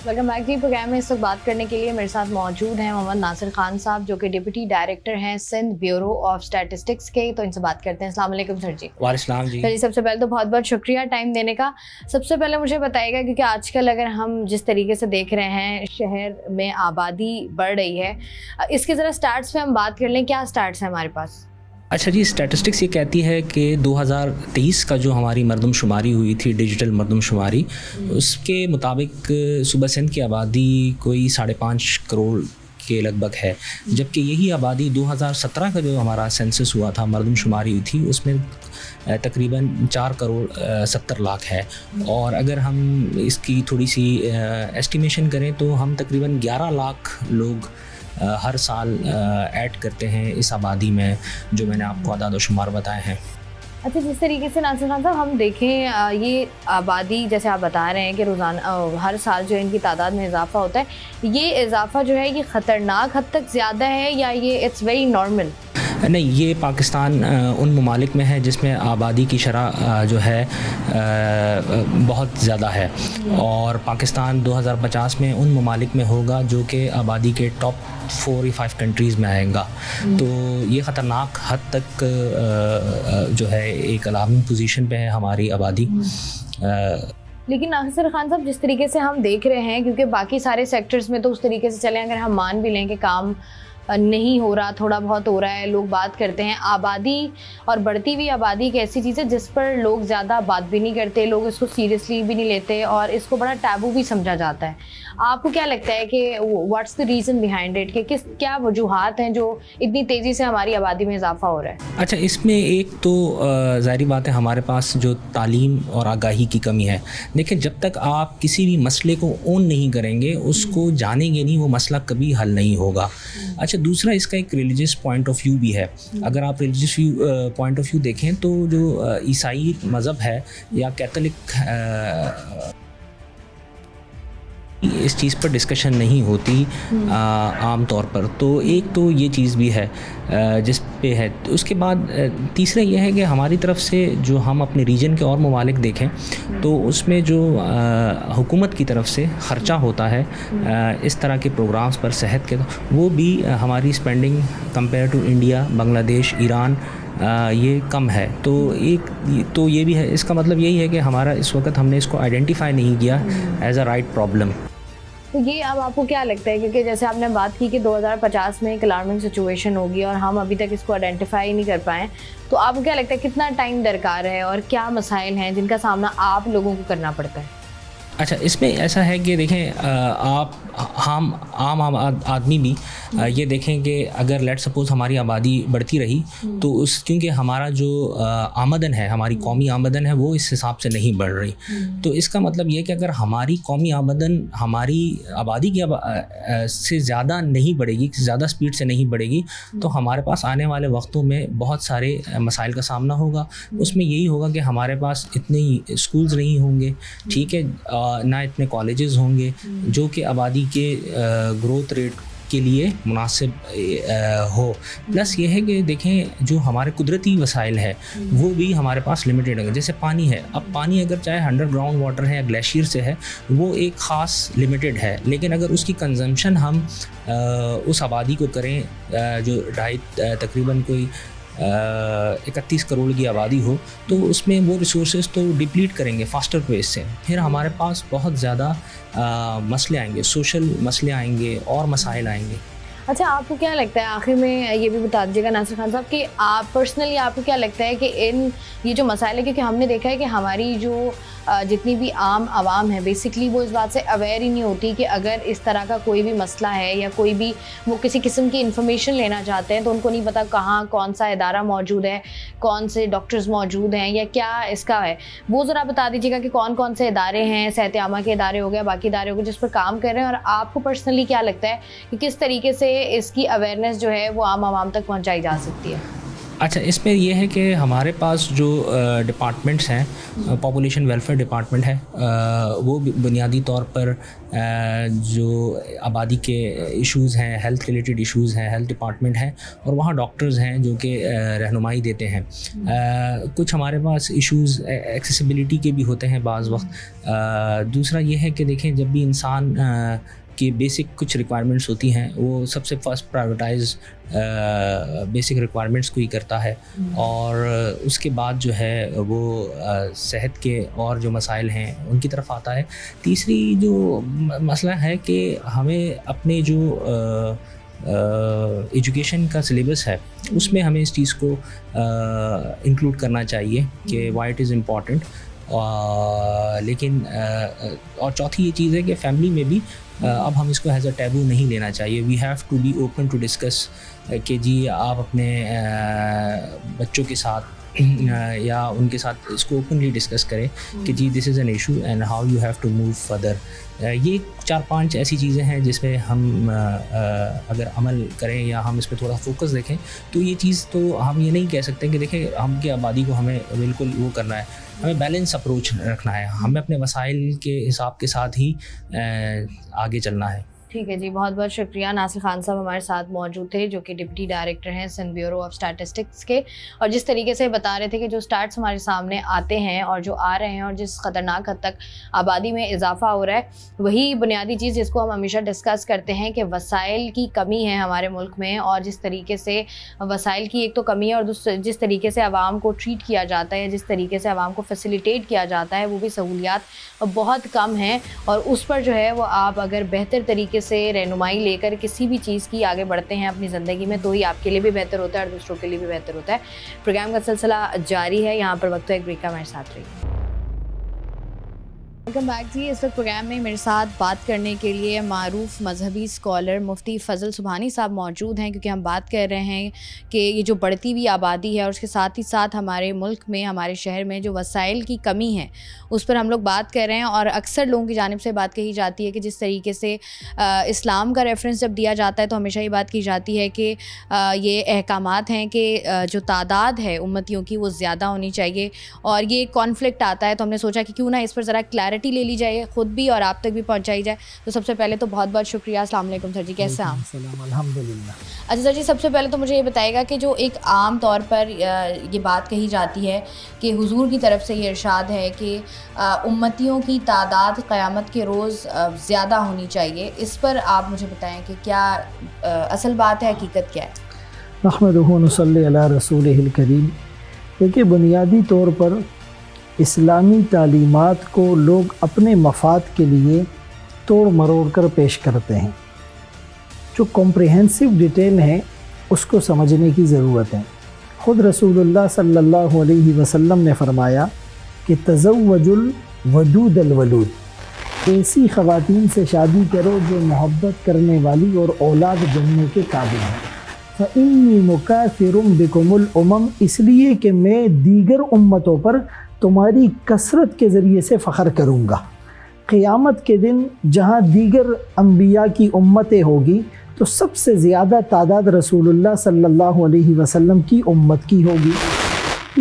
वेलकम बैक जी। प्रोग्राम में इस वक्त बात करने के लिए मेरे साथ मौजूद हैं मोहम्मद नासिर खान साहब, जो कि डिप्टी डायरेक्टर हैं सिंध ब्यूरो ऑफ स्टैटिस्टिक्स के। तो इनसे बात करते हैं। अस्सलाम वालेकुम सर जी। वालेकुम जी। जी, सबसे पहले तो बहुत बहुत शुक्रिया टाइम देने का। सबसे पहले मुझे बताइएगा, क्योंकि आजकल अगर हम जिस तरीके से देख रहे हैं शहर में आबादी बढ़ रही है, इसके ज़रा स्टार्ट्स पे हम बात कर लें। क्या स्टार्ट्स हैं हमारे पास? अच्छा जी, स्टैटिस्टिक्स ये कहती है कि 2023 का जो हमारी मरदमशुमारी हुई थी, डिजिटल मरदमशुमारी, उसके मुताबिक सूबा सिंध की आबादी कोई 5.5 करोड़ के लगभग है, जबकि यही आबादी 2017 का जो हमारा सेंसस हुआ था, मरदमशुमारी हुई थी, उसमें तकरीबन 4 करोड़ 70 लाख है। और अगर हम इसकी थोड़ी सी एस्टिमेशन करें तो हम तकरीबन 11 लाख लोग हर साल ऐड करते हैं इस आबादी में, जो मैंने आपको आदाद व शुमार बताए हैं। अच्छा, जिस तरीके से नासिर खान साहब हम देखें, ये आबादी जैसे आप बता रहे हैं कि रोज़ाना हर साल जो इनकी तादाद में इजाफा होता है, ये इजाफा जो है ये ख़तरनाक हद तक ज़्यादा है या ये इट्स वेरी नॉर्मल? नहीं, ये पाकिस्तान उन ममालिक में है जिसमें आबादी की शरह जो है बहुत ज़्यादा है, और पाकिस्तान 2050 में उन ममालिक में होगा जो कि आबादी के टॉप 4 या 5 कंट्रीज़ में आएगा। तो ये ख़तरनाक हद तक जो है एक अलार्मिंग पोजीशन पे है हमारी आबादी। लेकिन नासिर खान साहब, जिस तरीके से हम देख रहे हैं, क्योंकि बाकी सारे सेक्टर्स में तो उस तरीके से चले, अगर हम मान भी लें कि काम नहीं हो रहा, थोड़ा बहुत हो रहा है, लोग बात करते हैं, आबादी और बढ़ती हुई आबादी एक ऐसी चीज़ है जिस पर लोग ज़्यादा बात भी नहीं करते, लोग इसको सीरियसली भी नहीं लेते और इसको बड़ा टैबू भी समझा जाता है। आपको क्या लगता है कि what's the reason behind it, कि क्या वजूहात हैं जो इतनी तेज़ी से हमारी आबादी में इजाफा हो रहा है? अच्छा, इसमें एक तो ज़ाहिर बात है हमारे पास जो तालीम और आगाही की कमी है। देखिए, जब तक आप किसी भी मसले को ओन नहीं करेंगे, उसको जानेंगे नहीं, वो मसला कभी हल नहीं होगा। अच्छा, दूसरा इसका एक रिलीजियस पॉइंट ऑफ व्यू भी है। अगर आप रिलीजियस पॉइंट ऑफ व्यू देखें तो जो ईसाई मज़हब है या कैथोलिक, इस चीज़ पर डिस्कशन नहीं होती आम तौर पर। तो एक तो ये चीज़ भी है जिस पे है। उसके बाद तीसरा ये है कि हमारी तरफ से जो हम अपने रीजन के और ममालिक देखें तो उसमें जो हुकूमत की तरफ से ख़र्चा होता है इस तरह के प्रोग्राम्स पर, सेहत के, वो भी हमारी spending compare to India, Bangladesh, Iran ये कम है। तो एक तो ये भी है। इसका मतलब यही है कि हमारा इस वक्त हमने इसको आइडेंटिफाई नहीं किया एज अ राइट प्रॉब्लम। तो ये अब आपको क्या लगता है, क्योंकि जैसे आपने बात की कि 2050 में एक अलार्मिंग सिचुएशन होगी और हम अभी तक इसको आइडेंटिफाई नहीं कर पाए, तो आपको क्या लगता है कितना टाइम दरकार है और क्या मसाइल हैं जिनका सामना आप लोगों को करना पड़ता है? अच्छा, इसमें ऐसा है कि देखें, हम आम आदमी भी ये देखें कि अगर लेट सपोज हमारी आबादी बढ़ती रही तो क्योंकि हमारा जो आमदन है, हमारी कौमी आमदन है, वो इस हिसाब से नहीं बढ़ रही। तो इसका मतलब ये कि अगर हमारी कौमी आमदन हमारी आबादी की से ज़्यादा नहीं बढ़ेगी, ज़्यादा स्पीड से नहीं बढ़ेगी, तो हमारे पास आने वाले वक्तों में बहुत सारे मसाइल का सामना होगा। उसमें यही होगा कि हमारे पास इतने स्कूल्स नहीं होंगे, ठीक है, ना इतने कॉलेजेस होंगे जो कि आबादी के ग्रोथ रेट के लिए मुनासिब हो। प्लस ये है कि देखें, जो हमारे कुदरती वसाइल है वो भी हमारे पास लिमिटेड होंगे। जैसे पानी है, अब पानी अगर चाहे अंडरग्राउंड वाटर है या ग्लेशियर से है, वो एक ख़ास लिमिटेड है, लेकिन अगर उसकी कंजम्पशन हम उस आबादी को करें जो तकरीबन कोई 31 करोड़ की आबादी हो, तो उसमें वो रिसोर्सेज तो डिप्लीट करेंगे फास्टर पेस से। फिर हमारे पास बहुत ज़्यादा मसले आएंगे, सोशल मसले आएंगे और मसाइल आएंगे। अच्छा, आपको क्या लगता है, आखिर में ये भी बता दीजिएगा नासिर खान साहब, कि आप पर्सनली आपको क्या लगता है कि ये जो मसाइल है, क्योंकि हमने देखा है कि हमारी जो जितनी भी आम आवाम है बेसिकली वो इस बात से अवेयर ही नहीं होती कि अगर इस तरह का कोई भी मसला है या कोई भी वो किसी किस्म की इन्फॉर्मेशन लेना चाहते हैं तो उनको नहीं पता कहाँ कौन सा इदारा मौजूद है, कौन से डॉक्टर्स मौजूद हैं या क्या इसका है। वो ज़रा बता दीजिएगा कि कौन कौन से इदारे हैं, सेहत आमा के इदारे हो गए, बाकी इदारे हो गए जिस पर काम कर रहे हैं, और आपको पर्सनली क्या लगता है कि किस तरीके से इसकी अवेयरनेस जो है वो आम आवाम तक पहुँचाई जा सकती है? अच्छा, इसमें यह है कि हमारे पास जो डिपार्टमेंट्स हैं, पॉपुलेशन वेलफेयर डिपार्टमेंट है, वो बुनियादी तौर पर जो आबादी के इश्यूज़ हैं, हेल्थ रिलेटेड इश्यूज़ हैं, हेल्थ डिपार्टमेंट है, और वहाँ डॉक्टर्स हैं जो कि रहनुमाई देते हैं। कुछ हमारे पास इश्यूज़ एक्सेसिबिलिटी के भी होते हैं बाज़ वक्त। दूसरा ये है कि देखें, जब भी इंसान कि बेसिक कुछ रिक्वायरमेंट्स होती हैं, वो सबसे फर्स्ट प्रायोरिटाइज बेसिक रिक्वायरमेंट्स को ही करता है, और उसके बाद जो है वो सेहत के और जो मसाइल हैं उनकी तरफ आता है। तीसरी जो मसला है कि हमें अपने जो एजुकेशन का सिलेबस है उसमें हमें इस चीज़ को इंक्लूड करना चाहिए कि वाई इट इज़ इम्पॉर्टेंट। लेकिन और चौथी ये चीज़ है कि फैमिली में भी अब हम इसको एज अ टैबू नहीं लेना चाहिए। We have to be open to discuss कि जी आप अपने बच्चों के साथ या उनके साथ इसको ओपनली डिस्कस करें कि जी this is an issue and how you have to move further. ये 4-5 ऐसी चीज़ें हैं जिसमें हम अगर अमल करें या हम इस पर थोड़ा फोकस देखें तो ये चीज़, तो हम ये नहीं कह सकते कि देखें हम की आबादी को हमें बिल्कुल वो करना है, हमें बैलेंस अप्रोच रखना है, हमें अपने वसाइल के हिसाब के साथ ही आगे चलना है। ठीक है जी, बहुत बहुत शुक्रिया। नासिर खान साहब हमारे साथ मौजूद थे, जो कि डिप्टी डायरेक्टर हैं सिंध ब्यूरो ऑफ स्टैटिस्टिक्स के, और जिस तरीके से बता रहे थे कि जो स्टार्ट्स हमारे सामने आते हैं और जो आ रहे हैं और जिस ख़तरनाक हद तक आबादी में इजाफा हो रहा है, वही बुनियादी चीज़ जिसको हम हमेशा डिस्कस करते हैं कि वसाइल की कमी है हमारे मुल्क में, और जिस तरीके से वसाइल की एक तो कमी है और जिस तरीके से आवाम को ट्रीट किया जाता है, जिस तरीके से आवाम को फैसिलिटेट किया जाता है, वो भी सहूलियात बहुत कम हैं। और उस पर जो है वो आप अगर बेहतर तरीके से रहनुमाई लेकर किसी भी चीज़ की आगे बढ़ते हैं अपनी ज़िंदगी में, तो ही आपके लिए भी बेहतर होता है और दूसरों के लिए भी बेहतर होता है। प्रोग्राम का सिलसिला जारी है, यहाँ पर वक्त है एक ब्रेक का, हमारे साथ रहिए। वेलकम बैक जी। इस वक्त प्रोग्राम में मेरे साथ बात करने के लिए मारूफ मजहबी स्कॉलर मुफ्ती फ़ज़ल सुबहानी साहब मौजूद हैं, क्योंकि हम बात कर रहे हैं कि ये जो बढ़ती हुई आबादी है और उसके साथ ही साथ हमारे मुल्क में, हमारे शहर में जो वसाइल की कमी है उस पर हम लोग बात कर रहे हैं। और अक्सर लोगों की जानिब से बात कही जाती है कि जिस तरीके से इस्लाम का रेफरेंस जब दिया जाता है तो हमेशा ये बात की जाती है कि ये अहकामात हैं कि जो तादाद है उम्मतियों की वो ज़्यादा होनी चाहिए, और ये कॉन्फ्लिक्ट आता है। तो हमने सोचा कि क्यों ना इस पर ज़रा क्लैरिटी ले ली जाए, ख़ुद भी और आप तक भी पहुंचाई जाए। तो सबसे पहले तो बहुत बहुत शुक्रिया। अस्सलाम वालेकुम सर जी, कैसे हैं आप? अल्हम्दुलिल्लाह। अच्छा सर जी, सबसे पहले तो मुझे ये बताइएगा कि जो एक आम तौर पर ये बात कही जाती है कि हुजूर की तरफ से ये इरशाद है कि उम्मतियों की तादाद क़यामत के रोज़ ज़्यादा होनी चाहिए, इस पर आप मुझे बताएं कि क्या असल बात है, हकीकत क्या है? नहमदुहु व नसल्ली अला रसूलिहिल करीम। देखिए, बुनियादी तौर पर इस्लामी तालीमात को लोग अपने मफाद के लिए तोड़ मरोड़ कर पेश करते हैं। जो कॉम्प्रिहेंसिव डिटेल है उसको समझने की ज़रूरत है। ख़ुद रसूलुल्लाह सल्लल्लाहु अलैहि वसल्लम ने फरमाया कि तज़व्वजुल वदूदल वलूद, ऐसी ख़वातीन से शादी करो जो मोहब्बत करने वाली और औलाद जनने के काबिल हैं। फ़इन्नी मुकासिरुम बिकुमुल उमम, इसलिए कि मैं दीगर उम्मतों पर तुम्हारी कसरत के ज़रिए से फ़ख्र करूँगा। क़यामत के दिन जहाँ दीगर अम्बिया की उम्मतें होगी तो सबसे ज़्यादा तादाद रसूलुल्लाह सल्लल्लाहु अलैहि वसल्लम की उम्मत की होगी।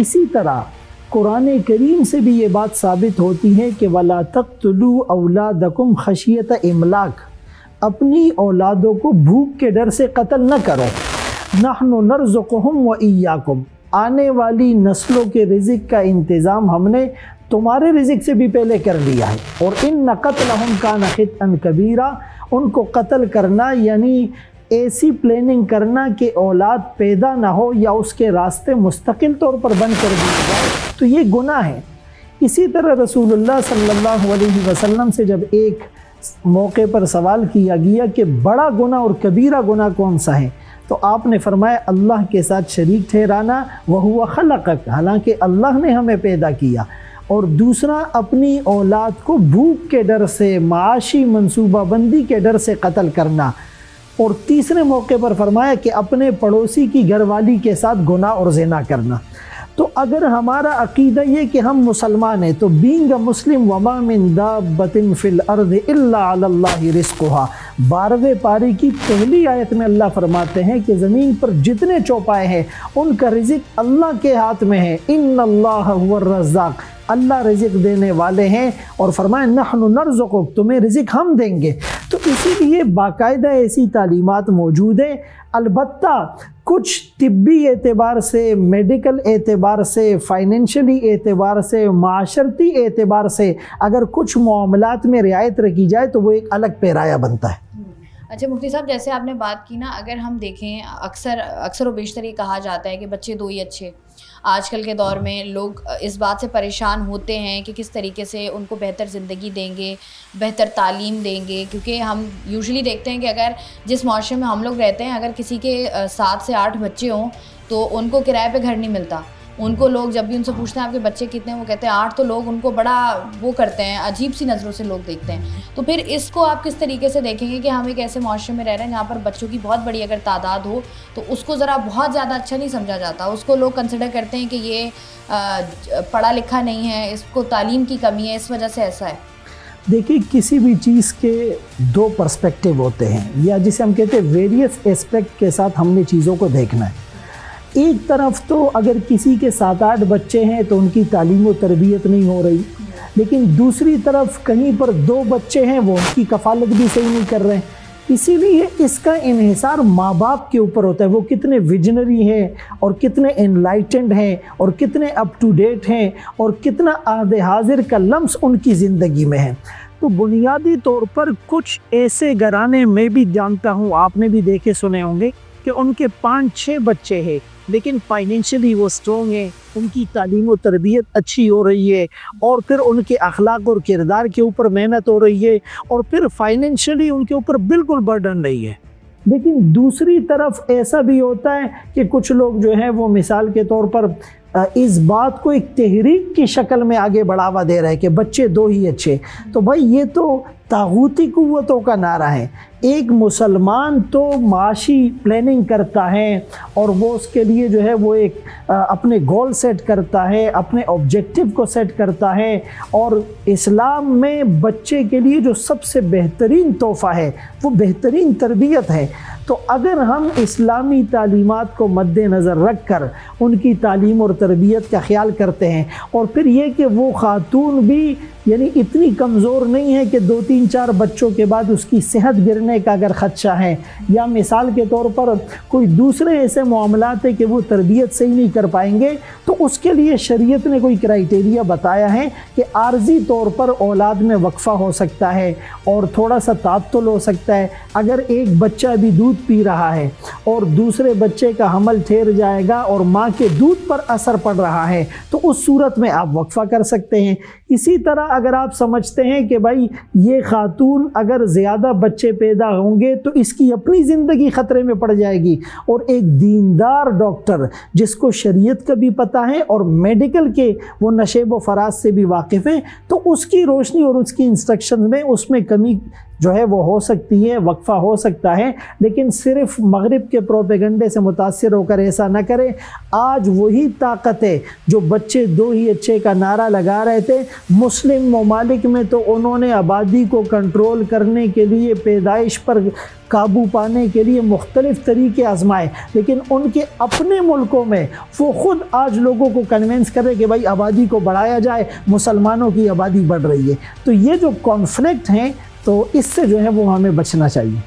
इसी तरह कुरान करीम से भी ये बात साबित होती है कि वला तक़्तुलू औलादकुम खशियत इमलाक, अपनी औलादों को भूख के डर से कत्ल न करो। नहनु नर्ज़ुकुहुम व इय्याकुम, आने वाली नस्लों के रिज़्क़ का इंतज़ाम हमने तुम्हारे रिज़्क़ से भी पहले कर लिया है। और इन क़त्लहुम कान ख़ितअन कबीरा, उनको कत्ल करना यानी ऐसी प्लानिंग करना कि औलाद पैदा ना हो या उसके रास्ते मुस्तकिल तौर पर बंद कर दिए जाए, तो ये गुनाह है। इसी तरह रसूलुल्लाह सल्लल्लाहु अलैहि वसल्लम से जब एक मौके पर सवाल किया गया कि बड़ा गुनाह और कबीरा गुनाह कौन सा है, तो आपने फरमाया अल्लाह के साथ शरीक ठहराना, वहुवा खलक़क, हालांकि अल्लाह ने हमें पैदा किया। और दूसरा, अपनी औलाद को भूख के डर से, माशी मंसूबाबंदी के डर से कत्ल करना। और तीसरे मौके पर फरमाया कि अपने पड़ोसी की घरवाली के साथ गुनाह और ज़िना करना। तो अगर हमारा अक़ीदा ये कि हम मुसलमान हैं, तो बीइंग अ मुस्लिम वमा मिन दाब्बतिन फिल अर्द इल्ला अलल्लाहि रिज़्क़ुहा, 12वें पारी की पहली आयत में अल्लाह फरमाते हैं कि ज़मीन पर जितने चौपाए हैं उनका रिज़िक अल्लाह के हाथ में है। इन्नल्लाह हुवर रज़्ज़ाक़, अल्लाह रिज़िक देने वाले हैं। और फरमाया नहनु नर्ज़ुकुक, तुम्हें रिज़िक हम देंगे। तो इसीलिए बाकायदा ऐसी तालीमात मौजूद है। अलबत्ता कुछ तिब्बी एतबार से, मेडिकल एतबार से, फाइनेंशियली एतबार से, माशरती एतबार से अगर कुछ मामलात में रियायत रखी जाए तो वो एक अलग पैराया बनता है। अच्छा मुफ्ती साहब, जैसे आपने बात की ना, अगर हम देखें अक्सर व बेशतर ये कहा जाता है कि बच्चे दो ही अच्छे। आजकल के दौर में लोग इस बात से परेशान होते हैं कि किस तरीके से उनको बेहतर ज़िंदगी देंगे, बेहतर तालीम देंगे, क्योंकि हम यूजुअली देखते हैं कि अगर जिस माशरे में हम लोग रहते हैं, अगर किसी के 7 से 8 बच्चे हों तो उनको किराए पे घर नहीं मिलता। उनको लोग जब भी उनसे पूछते हैं आपके बच्चे कितने हैं, वो कहते हैं 8, तो लोग उनको बड़ा वो करते हैं, अजीब सी नज़रों से लोग देखते हैं। तो फिर इसको आप किस तरीके से देखेंगे कि हम एक ऐसे माशरे में रह रहे हैं जहाँ पर बच्चों की बहुत बड़ी अगर तादाद हो तो उसको ज़रा बहुत ज़्यादा अच्छा नहीं समझा जाता, उसको लोग कंसिडर करते हैं कि ये पढ़ा लिखा नहीं है, इसको तालीम की कमी है, इस वजह से ऐसा है। देखिए, किसी भी चीज़ के 2 पर्सपेक्टिव होते हैं, या जिसे हम कहते हैं वेरियस एस्पेक्ट के साथ हमने चीज़ों को देखना है। एक तरफ तो अगर किसी के 7-8 बच्चे हैं तो उनकी तालीम व तरबियत नहीं हो रही, लेकिन दूसरी तरफ कहीं पर 2 बच्चे हैं वो उनकी कफ़ालत भी सही नहीं कर रहे हैं। इसीलिए इसका इन्हिसार माँ बाप के ऊपर होता है, वो कितने विजनरी हैं और कितने एनलाइटेंड हैं और कितने अप टू डेट हैं और कितना आदे हाजिर का लम्स उनकी ज़िंदगी में है। तो बुनियादी तौर पर कुछ ऐसे घराने में भी जानता हूँ, आपने भी देखे सुने होंगे कि उनके 5-6 बच्चे हैं लेकिन फाइनेंशियली वो स्ट्रॉन्ग है, उनकी तालीम और तरबियत अच्छी हो रही है और फिर उनके अखलाक और किरदार के ऊपर मेहनत हो रही है और फिर फाइनेंशियली उनके ऊपर बिल्कुल बर्डन नहीं है। लेकिन दूसरी तरफ ऐसा भी होता है कि कुछ लोग जो है वो मिसाल के तौर पर इस बात को एक तहरीक की शक्ल में आगे बढ़ावा दे रहे हैं कि बच्चे 2 ही अच्छे। तो भाई ये तो तागूती कुव्वतों का नारा है। एक मुसलमान तो माशी प्लानिंग करता है और वो उसके लिए जो है वो एक अपने गोल सेट करता है, अपने ऑब्जेक्टिव को सेट करता है। और इस्लाम में बच्चे के लिए जो सबसे बेहतरीन तोहफ़ा है वो बेहतरीन तरबियत है। तो अगर हम इस्लामी तालीमात को मद्देनज़र रख कर उनकी तालीम और तरबियत का ख्याल करते हैं और फिर ये कि वो ख़ातून भी यानी इतनी कमज़ोर नहीं है कि 2-3-4 बच्चों के बाद उसकी सेहत गिरने का अगर ख़दशा है, या मिसाल के तौर पर कोई दूसरे ऐसे मामलात है कि वो तरबियत सही नहीं कर पाएंगे, तो उसके लिए शरीयत ने कोई क्राइटेरिया बताया है कि आर्जी तौर पर औलाद में वक्फ़ा हो सकता है और थोड़ा सा तातुल हो सकता है। अगर एक बच्चा भी दूध पी रहा है और दूसरे बच्चे का हमल ठहर जाएगा और माँ के दूध पर असर पड़ रहा है तो उस सूरत में आप वक्फ़ा कर सकते हैं। इसी तरह अगर आप समझते हैं कि भाई ये खातून अगर ज़्यादा बच्चे पैदा होंगे तो इसकी अपनी ज़िंदगी ख़तरे में पड़ जाएगी, और एक दीनदार डॉक्टर जिसको शरीयत का भी पता है और मेडिकल के वो नशेब व फराज से भी वाकिफ़ है, तो उसकी रोशनी और उसकी इंस्ट्रक्शन में उसमें कमी जो है वो हो सकती है, वक्फ़ा हो सकता है। लेकिन सिर्फ मगरिब के प्रोपेगंडे से मुतासिर होकर ऐसा न करें। आज वही ताकत है जो बच्चे 2 ही अच्छे का नारा लगा रहे थे, मुस्लिम ममालिक में तो उन्होंने आबादी को कंट्रोल करने के लिए, पैदाइश पर काबू पाने के लिए मुख्तलिफ़ तरीके आजमाए, लेकिन उनके अपने मुल्कों में वो ख़ुद आज लोगों को कन्विंस कर रहे कि भाई आबादी को बढ़ाया जाए, मुसलमानों की आबादी बढ़ रही है। तो ये जो कॉन्फ्लिक्ट हैं तो इससे जो है वो हमें बचना चाहिए।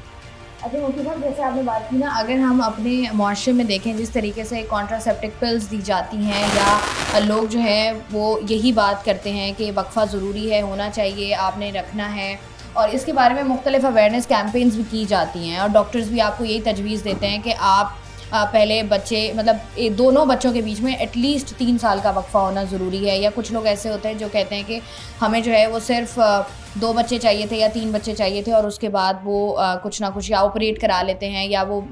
अच्छा मुफ्ती साहब, जैसे आपने बात की ना, अगर हम अपने माशरे में देखें जिस तरीके से कॉन्ट्रासेप्टिव पिल्स दी जाती हैं या लोग जो है वो यही बात करते हैं कि वक्फ़ा ज़रूरी है, होना चाहिए, आपने रखना है, और इसके बारे में मुख्तलिफ अवेयरनेस कैंपेन्स भी की जाती हैं और डॉक्टर्स भी आपको यही तजवीज़ देते हैं कि आप पहले बच्चे मतलब दोनों बच्चों के बीच में एटलीस्ट 3 साल का वक्फ़ा होना ज़रूरी है। या कुछ लोग ऐसे होते हैं जो कहते हैं कि हमें जो है वो सिर्फ 2 बच्चे चाहिए थे या 3 बच्चे चाहिए थे और उसके बाद वो कुछ ना कुछ या ऑपरेट करा लेते हैं या वो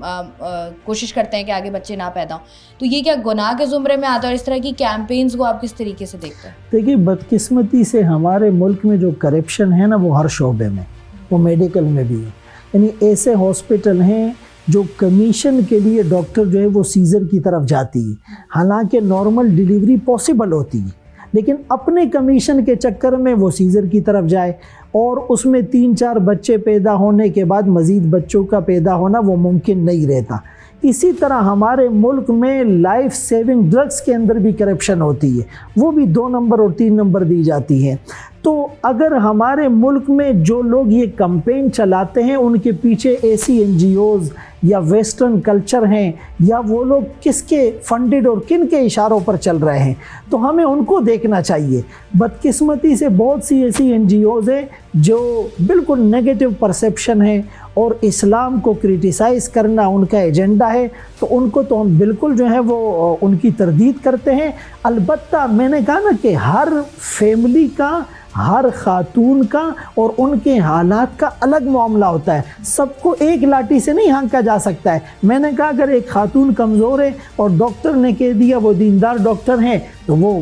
कोशिश करते हैं कि आगे बच्चे ना पैदा हों। तो ये क्या गुनाह के ज़ुमरे में आता है? और इस तरह की कैंपेन्स को आप किस तरीके से देखते हैं? देखिए, बदकिस्मती से हमारे मुल्क में जो करप्शन है ना वो हर शोबे में, वो मेडिकल में भी है। यानी ऐसे हॉस्पिटल हैं जो कमीशन के लिए डॉक्टर जो है वो सीज़र की तरफ जाती है, हालांकि नॉर्मल डिलीवरी पॉसिबल होती है, लेकिन अपने कमीशन के चक्कर में वो सीज़र की तरफ जाए। और उसमें 3-4 बच्चे पैदा होने के बाद मज़ीद बच्चों का पैदा होना वो मुमकिन नहीं रहता। इसी तरह हमारे मुल्क में लाइफ सेविंग ड्रग्स के अंदर भी करप्शन होती है, वो भी 2 नंबर और 3 नंबर दी जाती है। तो अगर हमारे मुल्क में जो लोग ये कैंपेन चलाते हैं उनके पीछे ऐसी NGOs या वेस्टर्न कल्चर हैं, या वो लोग किसके फंडेड और किन के इशारों पर चल रहे हैं, तो हमें उनको देखना चाहिए। बदकिस्मती से बहुत सी ऐसी NGOs हैं जो बिल्कुल नेगेटिव परसेप्शन है और इस्लाम को क्रिटिसाइज़ करना उनका एजेंडा है, तो उनको तो हम बिल्कुल जो है वो उनकी तरदीद करते हैं। अलबत्ता मैंने कहा ना कि हर फैमिली का, हर खातून का और उनके हालात का अलग मामला होता है, सबको एक लाठी से नहीं हाँका जा सकता है। मैंने कहा अगर एक खातून कमज़ोर है और डॉक्टर ने कह दिया वो दीनदार डॉक्टर हैं, तो वो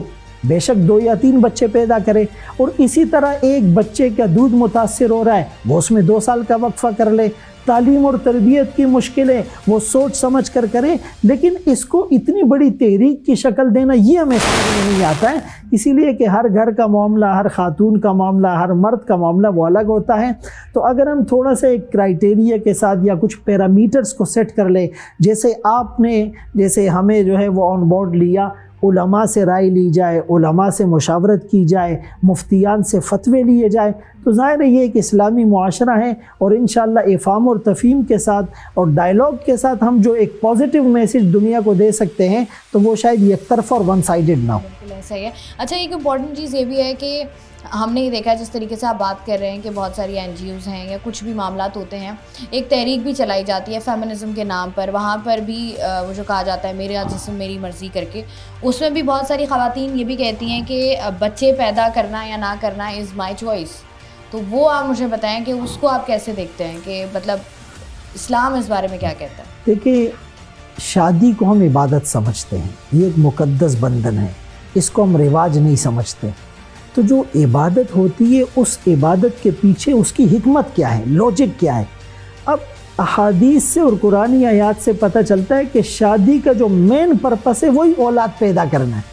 बेशक 2 या 3 बच्चे पैदा करे, और इसी तरह एक बच्चे का दूध मुतासिर हो रहा है वो उसमें 2 साल का वक्फा कर ले। तालीम और तरबियत की मुश्किलें वो सोच समझ कर करे, लेकिन इसको इतनी बड़ी तहरीक की शक्ल देना ये हमें समझ में नहीं आता है। इसीलिए कि हर घर का मामला, हर खातून का मामला, हर मर्द का मामला वो अलग होता है। तो अगर हम थोड़ा सा एक क्राइटेरिया के साथ या कुछ पैरामीटर्स को सेट कर ले, जैसे हमें जो है वो ऑन बोर्ड लिया, उलमा से राय ली जाए, उलमा से मुशावरत की जाए, मुफ्तियान से फतवे लिए जाए, तो ज़ाहिर है ये एक इस्लामी मुआशरा है। और इंशाअल्लाह इफ़ाम और तफ़हीम के साथ और डायलॉग के साथ हम जो एक पॉजिटिव मैसेज दुनिया को दे सकते हैं, तो वो शायद एक तरफ़ा और वन साइडेड ना हो। बिल्कुल ऐसा ही है। अच्छा, एक इम्पॉर्टेंट चीज़ ये भी है कि हमने ये देखा है, जिस तरीके से आप बात कर रहे हैं कि बहुत सारी NGOs हैं या कुछ भी मामलात होते हैं, एक तहरीक भी चलाई जाती है फेमिनिज़म के नाम पर। वहाँ पर भी वो जो कहा जाता है मेरा जिस्म मेरी मर्ज़ी करके, उसमें भी बहुत सारी ख़वातीन ये भी कहती हैं कि बच्चे पैदा करना या ना करना इज़ माई चॉइस। तो वो आप मुझे बताएं कि उसको आप कैसे देखते हैं, कि मतलब इस्लाम इस बारे में क्या कहता है? देखिए, शादी को हम इबादत समझते हैं, ये एक मुक़द्दस बंधन है, इसको हम रिवाज नहीं समझते। तो जो इबादत होती है, उस इबादत के पीछे उसकी हिकमत क्या है, लॉजिक क्या है। अब अहादीस से और कुरानी आयात से पता चलता है कि शादी का जो मेन पर्पस है वही औलाद पैदा करना है।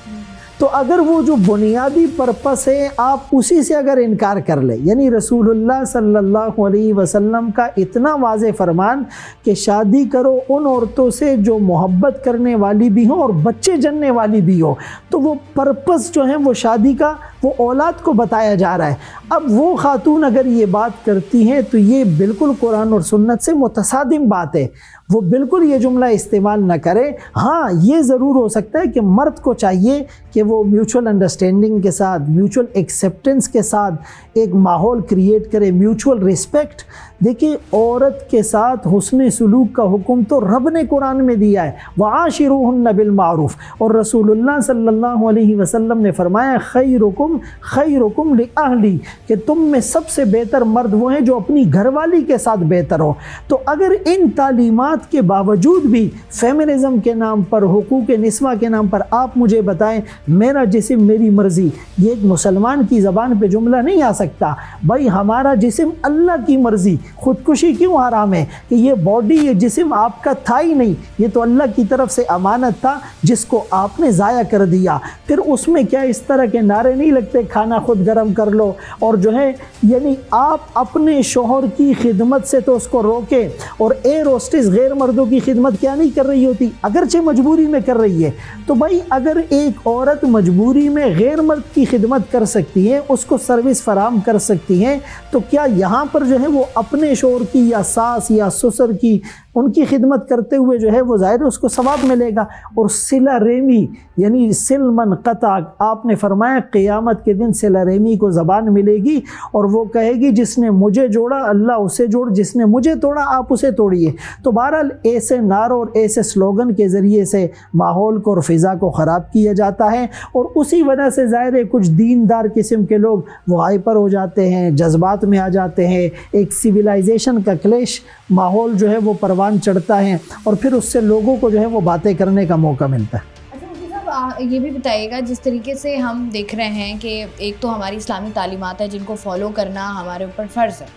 तो अगर वो जो बुनियादी पर्पस है आप उसी से अगर इनकार कर ले, यानी रसूलुल्लाह सल्लल्लाहु अलैहि वसल्लम का इतना वाज़े फरमान कि शादी करो उन औरतों से जो मोहब्बत करने वाली भी हो और बच्चे जनने वाली भी हो, तो वो पर्पस जो है वो शादी का, वो औलाद को बताया जा रहा है। अब वो खातून अगर ये बात करती हैं तो ये बिल्कुल कुरान और सुन्नत से मुतसादिम बात है, वो बिल्कुल ये जुमला इस्तेमाल न करे। हाँ, ये ज़रूर हो सकता है कि मर्द को चाहिए कि वो म्यूचुअल अंडरस्टैंडिंग के साथ, म्यूचुअल एक्सेप्टेंस के साथ एक माहौल क्रिएट करे, म्यूचुअल रिस्पेक्ट। देखिए, औरत के साथ हुस्न सुलूक का हुक्म तो रब ने कुरान में दिया है, वआशिरूहुन्ना बिल मारूफ, और रसूलुल्लाह सल्लल्लाहु अलैहि वसल्लम ने फरमाया खैरुकुम लिअहली, कि तुम में सबसे बेहतर मर्द वो हैं जो अपनी घरवाली के साथ बेहतर हो। तो अगर इन तालीमात के बावजूद भी फेमिनिज़म के नाम पर, हुकूक निस्वा के नाम पर आप मुझे बताएं मेरा जिस्म मेरी मर्ज़ी, ये एक मुसलमान की ज़बान पे जुमला नहीं आ सकता। भाई, हमारा जिस्म अल्लाह की मर्ज़ी, खुदकुशी क्यों हराम है कि ये बॉडी, ये जिस्म आपका था ही नहीं, ये तो अल्लाह की तरफ से अमानत था जिसको आपने ज़ाया कर दिया। फिर उसमें क्या इस तरह के नारे नहीं लगते, खाना खुद गर्म कर लो, और जो है यानी आप अपने शोहर की खिदमत से तो उसको रोके, और एयर होस्टेस गैर मर्दों की खिदमत क्या नहीं कर रही होती, अगरचे मजबूरी में कर रही है। तो भाई, अगर एक औरत मजबूरी में गैर मर्द की खिदमत कर सकती है, उसको सर्विस फराम कर सकती है, तो क्या यहाँ पर जो है वो अपने शोहर की या सास या ससुर की उनकी खिदमत करते हुए जो है वो ज़ाहिर उसको सवाब मिलेगा। और सिला रेमी यानी सिल मन कता, आपने फरमाया क़यामत के दिन सिला रेमी को ज़बान मिलेगी और वो कहेगी जिसने मुझे जोड़ा अल्लाह उसे जोड़, जिसने मुझे तोड़ा आप उसे तोड़िए। तो बहरहाल ऐसे नारों और ऐसे स्लोगन के ज़रिए से माहौल को और फ़िज़ा को ख़राब किया जाता है, और उसी वजह से ज़ाहिर है कुछ दीनदार किस्म के लोग वो हाइपर हो जाते हैं, जज्बात में आ जाते हैं, एक सिविलाइजेशन का क्लेश माहौल जो है वो परवान चढ़ता है, और फिर उससे लोगों को जो है वो बातें करने का मौका मिलता है। अच्छा मुफ्ती साहब, ये भी बताइएगा, जिस तरीके से हम देख रहे हैं कि एक तो हमारी इस्लामी तालीमात है जिनको फॉलो करना हमारे ऊपर फ़र्ज़ है,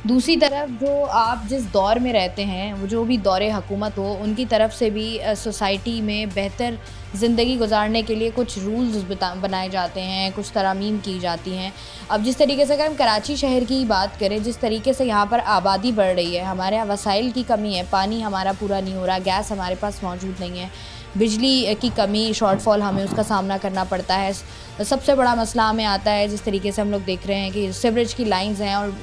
दूसरी तरफ जो आप जिस दौर में रहते हैं, वो जो भी दौरे हुकूमत हो, उनकी तरफ से भी सोसाइटी में बेहतर ज़िंदगी गुजारने के लिए कुछ रूल्स बनाए जाते हैं, कुछ तरामीम की जाती हैं। अब जिस तरीके से अगर हम कराची शहर की बात करें, जिस तरीके से यहाँ पर आबादी बढ़ रही है, हमारे यहाँ वसाइल की कमी है, पानी हमारा पूरा नहीं हो रहा, गैस हमारे पास मौजूद नहीं है, बिजली की कमी, शॉर्टफॉल, हमें उसका सामना करना पड़ता है। सबसे बड़ा मसला हमें आता है जिस तरीके से हम लोग देख रहे हैं कि सीवरेज की लाइंस हैं, और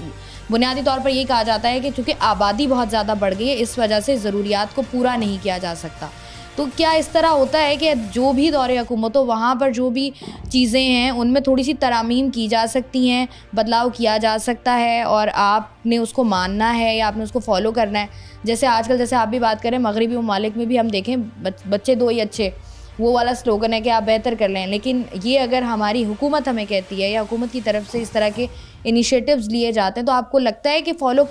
बुनियादी तौर पर ये कहा जाता है कि चूँकि आबादी बहुत ज़्यादा बढ़ गई है, इस वजह से ज़रूरियात को पूरा नहीं किया जा सकता। तो क्या इस तरह होता है कि जो भी दौरे हुकूमत हो, वहाँ पर जो भी चीज़ें हैं उनमें थोड़ी सी तरामीम की जा सकती हैं, बदलाव किया जा सकता है, और आपने उसको मानना है या आपने उसको फॉलो करना है? जैसे आजकल, जैसे आप भी बात करें, मगरिबी ममालिक में भी हम देखें बच्चे दो ही अच्छे, वो वाला स्लोगन है कि आप बेहतर कर लें। लेकिन ये अगर हमारी हुकूमत हमें कहती है या हुकूमत की तरफ से इस तरह के इनिशिएटिव्स लिए जाते हैं, तो आपको लगता है कि फॉलो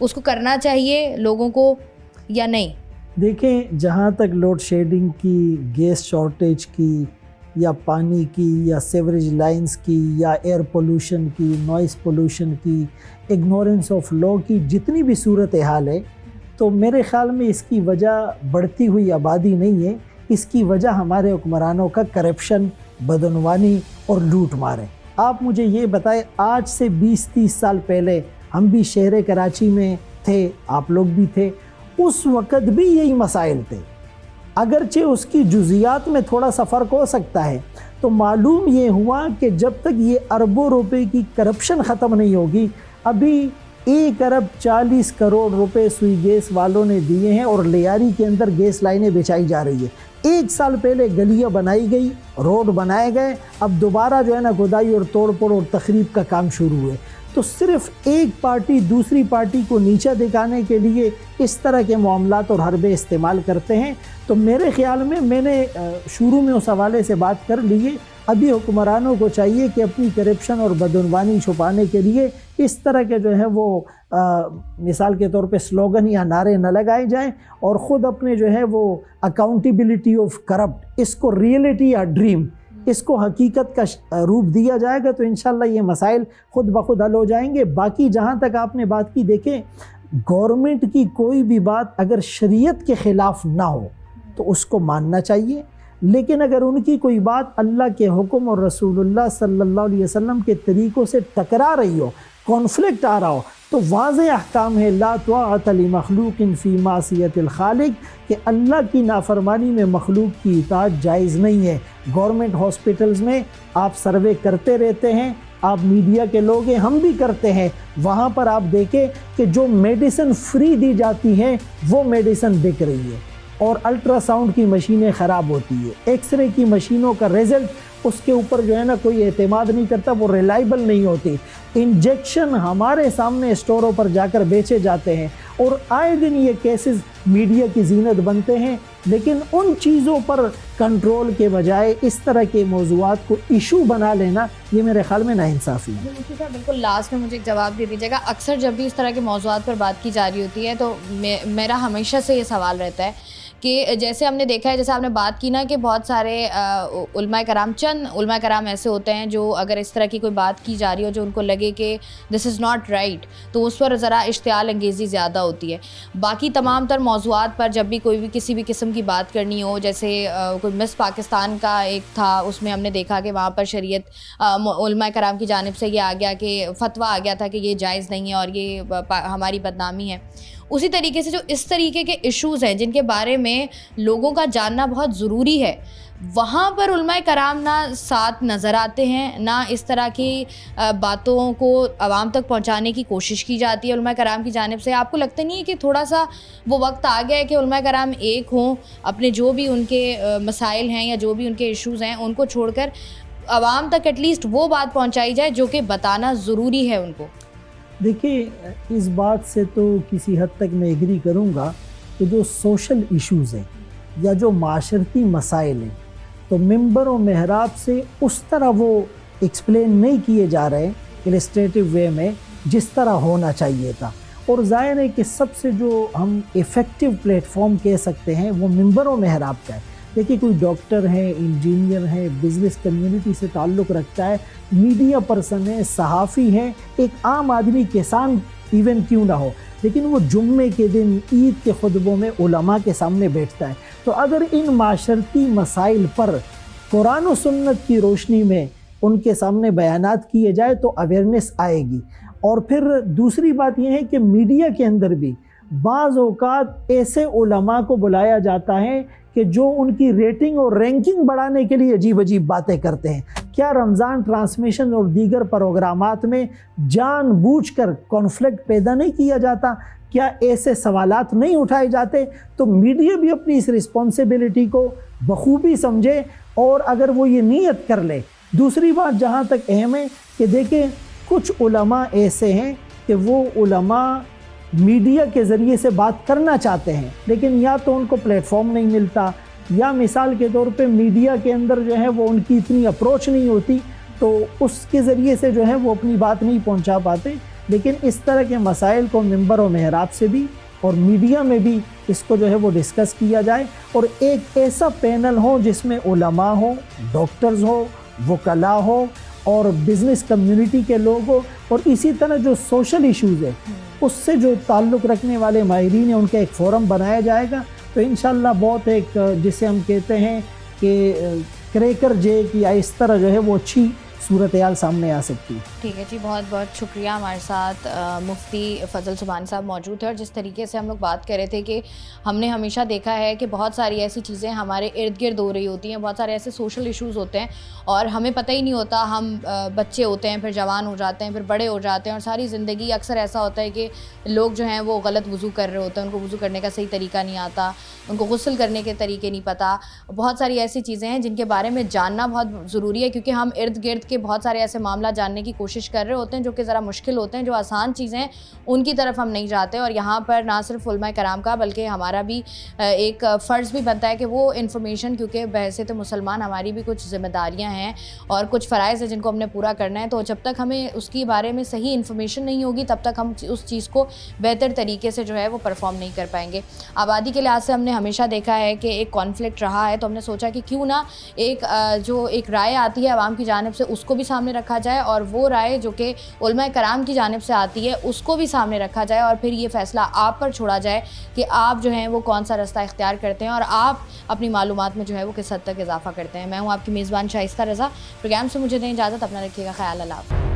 उसको करना चाहिए लोगों को या नहीं? देखें, जहाँ तक लोड शेडिंग की, गैस शॉर्टेज की, या पानी की, या सीवरेज लाइंस की, या एयर पोल्यूशन की, नॉइस पोल्यूशन की, इग्नोरेंस ऑफ लॉ की जितनी भी सूरत हाल है, तो मेरे ख़्याल में इसकी वजह बढ़ती हुई आबादी नहीं है। इसकी वजह हमारे हुक्मरानों का करप्शन, बदनवानी और लूट मार है। आप मुझे ये बताएं, आज से 20-30 साल पहले हम भी शहर कराची में थे, आप लोग भी थे, उस वक़्त भी यही मसाइल थे। अगरचे उसकी जुज़ियात में थोड़ा सा फ़र्क हो सकता है, तो मालूम ये हुआ कि जब तक ये अरबों रुपए की करप्शन ख़त्म नहीं होगी, अभी 1 अरब 40 करोड़ रुपए सुई गैस वालों ने दिए हैं और लियारी के अंदर गैस लाइनें बिछाई जा रही है। 1 साल पहले गलियां बनाई गई, रोड बनाए गए, अब दोबारा जो है ना खुदाई और तोड़-फोड़ और तखरीब का काम शुरू हुए। तो सिर्फ एक पार्टी दूसरी पार्टी को नीचा दिखाने के लिए इस तरह के मामलात और हरबे इस्तेमाल करते हैं। तो मेरे ख़्याल में, मैंने शुरू में उस हवाले से बात कर ली है, अभी हुक्मरानों को चाहिए कि अपनी करप्शन और बदनवानी छुपाने के लिए इस तरह के जो है वो मिसाल के तौर पे स्लोगन या नारे न लगाए जाएं, और ख़ुद अपने जो है वो अकाउंटेबिलिटी ऑफ करप्ट, इसको रियलिटी या ड्रीम, इसको हकीकत का रूप दिया जाएगा, तो इंशाल्लाह ये मसाइल ख़ुद ब खुद हल हो जाएंगे। बाकी जहाँ तक आपने बात की, देखें, गवर्नमेंट की कोई भी बात अगर शरीयत के ख़िलाफ़ ना हो तो उसको मानना चाहिए, लेकिन अगर उनकी कोई बात अल्लाह के हुक्म और रसूलुल्लाह सल्लल्लाहु अलैहि वसल्लम के तरीक़ों से टकरा रही हो, कॉन्फ्लिक्ट आ रहा हो, तो वाज़ेह अहकाम है, ला तआत लिमखलूक़िन फ़ी मासियतिल खालिक, कि अल्लाह की नाफरमानी में मखलूक की इताअत जायज़ नहीं है। गवर्नमेंट हॉस्पिटल्स में आप सर्वे करते रहते हैं, आप मीडिया के लोग हैं, हम भी करते हैं, वहाँ पर आप देखें कि जो मेडिसिन फ्री दी जाती हैं वो मेडिसिन बिक रही है, और अल्ट्रासाउंड की मशीनें ख़राब होती है, एक्सरे की मशीनों का रिज़ल्ट उसके ऊपर जो है ना कोई एतमाद नहीं करता, वो रिलायबल नहीं होती। इंजेक्शन हमारे सामने स्टोरों पर जाकर बेचे जाते हैं, और आए दिन ये केसेस मीडिया की जीनत बनते हैं, लेकिन उन चीज़ों पर कंट्रोल के बजाय इस तरह के मौज़ूआत को इशू बना लेना, ये मेरे ख्याल में नाइंसाफ़ी है। बिल्कुल, लास्ट में मुझे एक जवाब दे दीजिएगा। अक्सर जब भी इस तरह के मौज़ूआत पर बात की जा रही होती है, तो मेरा हमेशा से ये सवाल रहता है कि जैसे हमने देखा है, जैसे आपने बात की ना कि बहुत सारे उलमाए कराम, चंद उलमाए कराम ऐसे होते हैं जो अगर इस तरह की कोई बात की जा रही हो जो उनको लगे कि दिस इज़ नॉट राइट, तो उस पर ज़रा इश्तियाल अंगेज़ी ज़्यादा होती है। बाकी तमाम तर मौज़ूआत पर जब भी कोई भी किसी भी किस्म की बात करनी हो, जैसे कोई मिस पाकिस्तान का एक था, उसमें हमने देखा कि वहाँ पर शरीयत उलमाए कराम की जानिब से ये आ गया कि फ़तवा आ गया था कि ये जायज़ नहीं है और ये हमारी बदनामी है। उसी तरीके से जो इस तरीके के इश्यूज़ हैं जिनके बारे में लोगों का जानना बहुत ज़रूरी है, वहाँ पर उलमाए कराम ना साथ नज़र आते हैं, ना इस तरह की बातों को आवाम तक पहुँचाने की कोशिश की जाती है उलमाए कराम की जानिब से। आपको लगता नहीं है कि थोड़ा सा वो वक्त आ गया है कि उलमाए कराम एक हों, अपने जो भी उनके मसाइल हैं या जो भी उनके इश्यूज़ हैं उनको छोड़कर आवाम तक एटलीस्ट वो बात पहुँचाई जाए जो कि बताना ज़रूरी है उनको? देखिए, इस बात से तो किसी हद तक मैं एग्री करूँगा कि जो सोशल इश्यूज़ हैं या जो माशरती मसाइल हैं, तो मिंबर और महराब से उस तरह वो एक्सप्लेन नहीं किए जा रहे इलस्ट्रेटिव वे में जिस तरह होना चाहिए था। और ज़ाहिर है कि सबसे जो हम इफ़ेक्टिव प्लेटफॉर्म कह सकते हैं वो मिंबर और महराब का है। देखिए, कोई डॉक्टर है, इंजीनियर है, बिज़नेस कम्युनिटी से ताल्लुक़ रखता है, मीडिया पर्सन है, सहाफ़ी है, एक आम आदमी किसान इवन क्यों ना हो, लेकिन वो जुम्मे के दिन ईद के खुतबों में उलमा के सामने बैठता है। तो अगर इन माशरती मसाइल पर कुरान और सुन्नत की रोशनी में उनके सामने बयानात किए जाए तो अवेयरनेस आएगी। और फिर दूसरी बात यह है कि मीडिया के अंदर भी बाज़ औक़ात ऐसे उलमा को बुलाया जाता है कि जो उनकी रेटिंग और रैंकिंग बढ़ाने के लिए अजीब अजीब बातें करते हैं। क्या रमज़ान ट्रांसमिशन और दीगर प्रोग्रामात में जानबूझकर कॉन्फ्लिक्ट पैदा नहीं किया जाता? क्या ऐसे सवालात नहीं उठाए जाते? तो मीडिया भी अपनी इस रिस्पॉन्सिबिलिटी को बखूबी समझे और अगर वो ये नीयत कर ले। दूसरी बात जहाँ तक अहम है कि देखें, कुछ उलमा ऐसे हैं कि वो उलमा मीडिया के ज़रिए से बात करना चाहते हैं, लेकिन या तो उनको प्लेटफॉर्म नहीं मिलता, या मिसाल के तौर पे मीडिया के अंदर जो है वो उनकी इतनी अप्रोच नहीं होती, तो उसके ज़रिए से जो है वो अपनी बात नहीं पहुंचा पाते। लेकिन इस तरह के मसाइल को मिंबर और महराब से भी और मीडिया में भी इसको जो है वो डिस्कस किया जाए, और एक ऐसा पैनल हो जिसमें उलमा हो, डॉक्टर्स हो, वकला हो और बिज़नेस कम्युनिटी के लोग हो, और इसी तरह जो सोशल इश्यूज़ है उससे जो ताल्लुक़ रखने वाले माहिरीन हैं उनका एक फ़ोरम बनाया जाएगा। तो इंशाअल्लाह बहुत एक जिसे हम कहते हैं कि क्रैकर जेक या इस तरह जो है वो अच्छी सूरत हाल सामने आ सकती है। ठीक है जी, बहुत बहुत शुक्रिया। हमारे साथ मुफ्ती फ़ज़ल सुभानी साहब मौजूद थे, और जिस तरीके से हम लोग बात कर रहे थे कि हमने हमेशा देखा है कि बहुत सारी ऐसी चीज़ें हमारे इर्द गिर्द हो रही होती हैं, बहुत सारे ऐसे सोशल इश्यूज़ होते हैं और हमें पता ही नहीं होता। हम बच्चे होते हैं, फिर जवान हो जाते हैं, फिर बड़े हो जाते हैं, और सारी ज़िंदगी अक्सर ऐसा होता है कि लोग जो हैं वो गलत वज़ू कर रहे होते हैं, उनको वज़ू करने का सही तरीका नहीं आता, उनको गुस्ल करने के तरीके नहीं पता। बहुत सारी ऐसी चीज़ें हैं जिनके बारे में जानना बहुत ज़रूरी है, क्योंकि हम इर्द गिर्द के बहुत सारे ऐसे मामला जानने की कोशिश कर रहे होते हैं जो कि ज़रा मुश्किल होते हैं, जो आसान चीज़ें हैं उनकी तरफ हम नहीं जाते। और यहाँ पर ना सिर्फ उलमा कराम का बल्कि हमारा भी एक फ़र्ज़ भी बनता है कि वो इन्फॉर्मेशन, क्योंकि बहैसियत मुसलमान हमारी भी कुछ ज़िम्मेदारियाँ हैं और कुछ फ़राइज़ हैं जिनको हमने पूरा करना है। तो जब तक हमें उसके बारे में सही इन्फॉर्मेशन नहीं होगी तब तक हम उस चीज़ को बेहतर तरीके से जो है वो परफॉर्म नहीं कर पाएंगे। आबादी के लिहाज से हमने हमेशा देखा है कि एक कॉन्फ्लिक्ट रहा है, तो हमने सोचा कि क्यों ना जो एक राय आती है आवाम की जानिब से उसको भी सामने रखा जाए, और वो राय जो कि उलमा कराम की जानिब से आती है उसको भी सामने रखा जाए, और फिर ये फ़ैसला आप पर छोड़ा जाए कि आप जो हैं वो कौन सा रास्ता इख्तियार करते हैं और आप अपनी मालूमात में जो है वो किस हद तक इजाफ़ा करते हैं। मैं हूँ आपकी मेज़बान शाइस्ता रज़ा। प्रोग्राम से मुझे दें इजाज़त, अपना रखिएगा ख्याल। अल्लाह।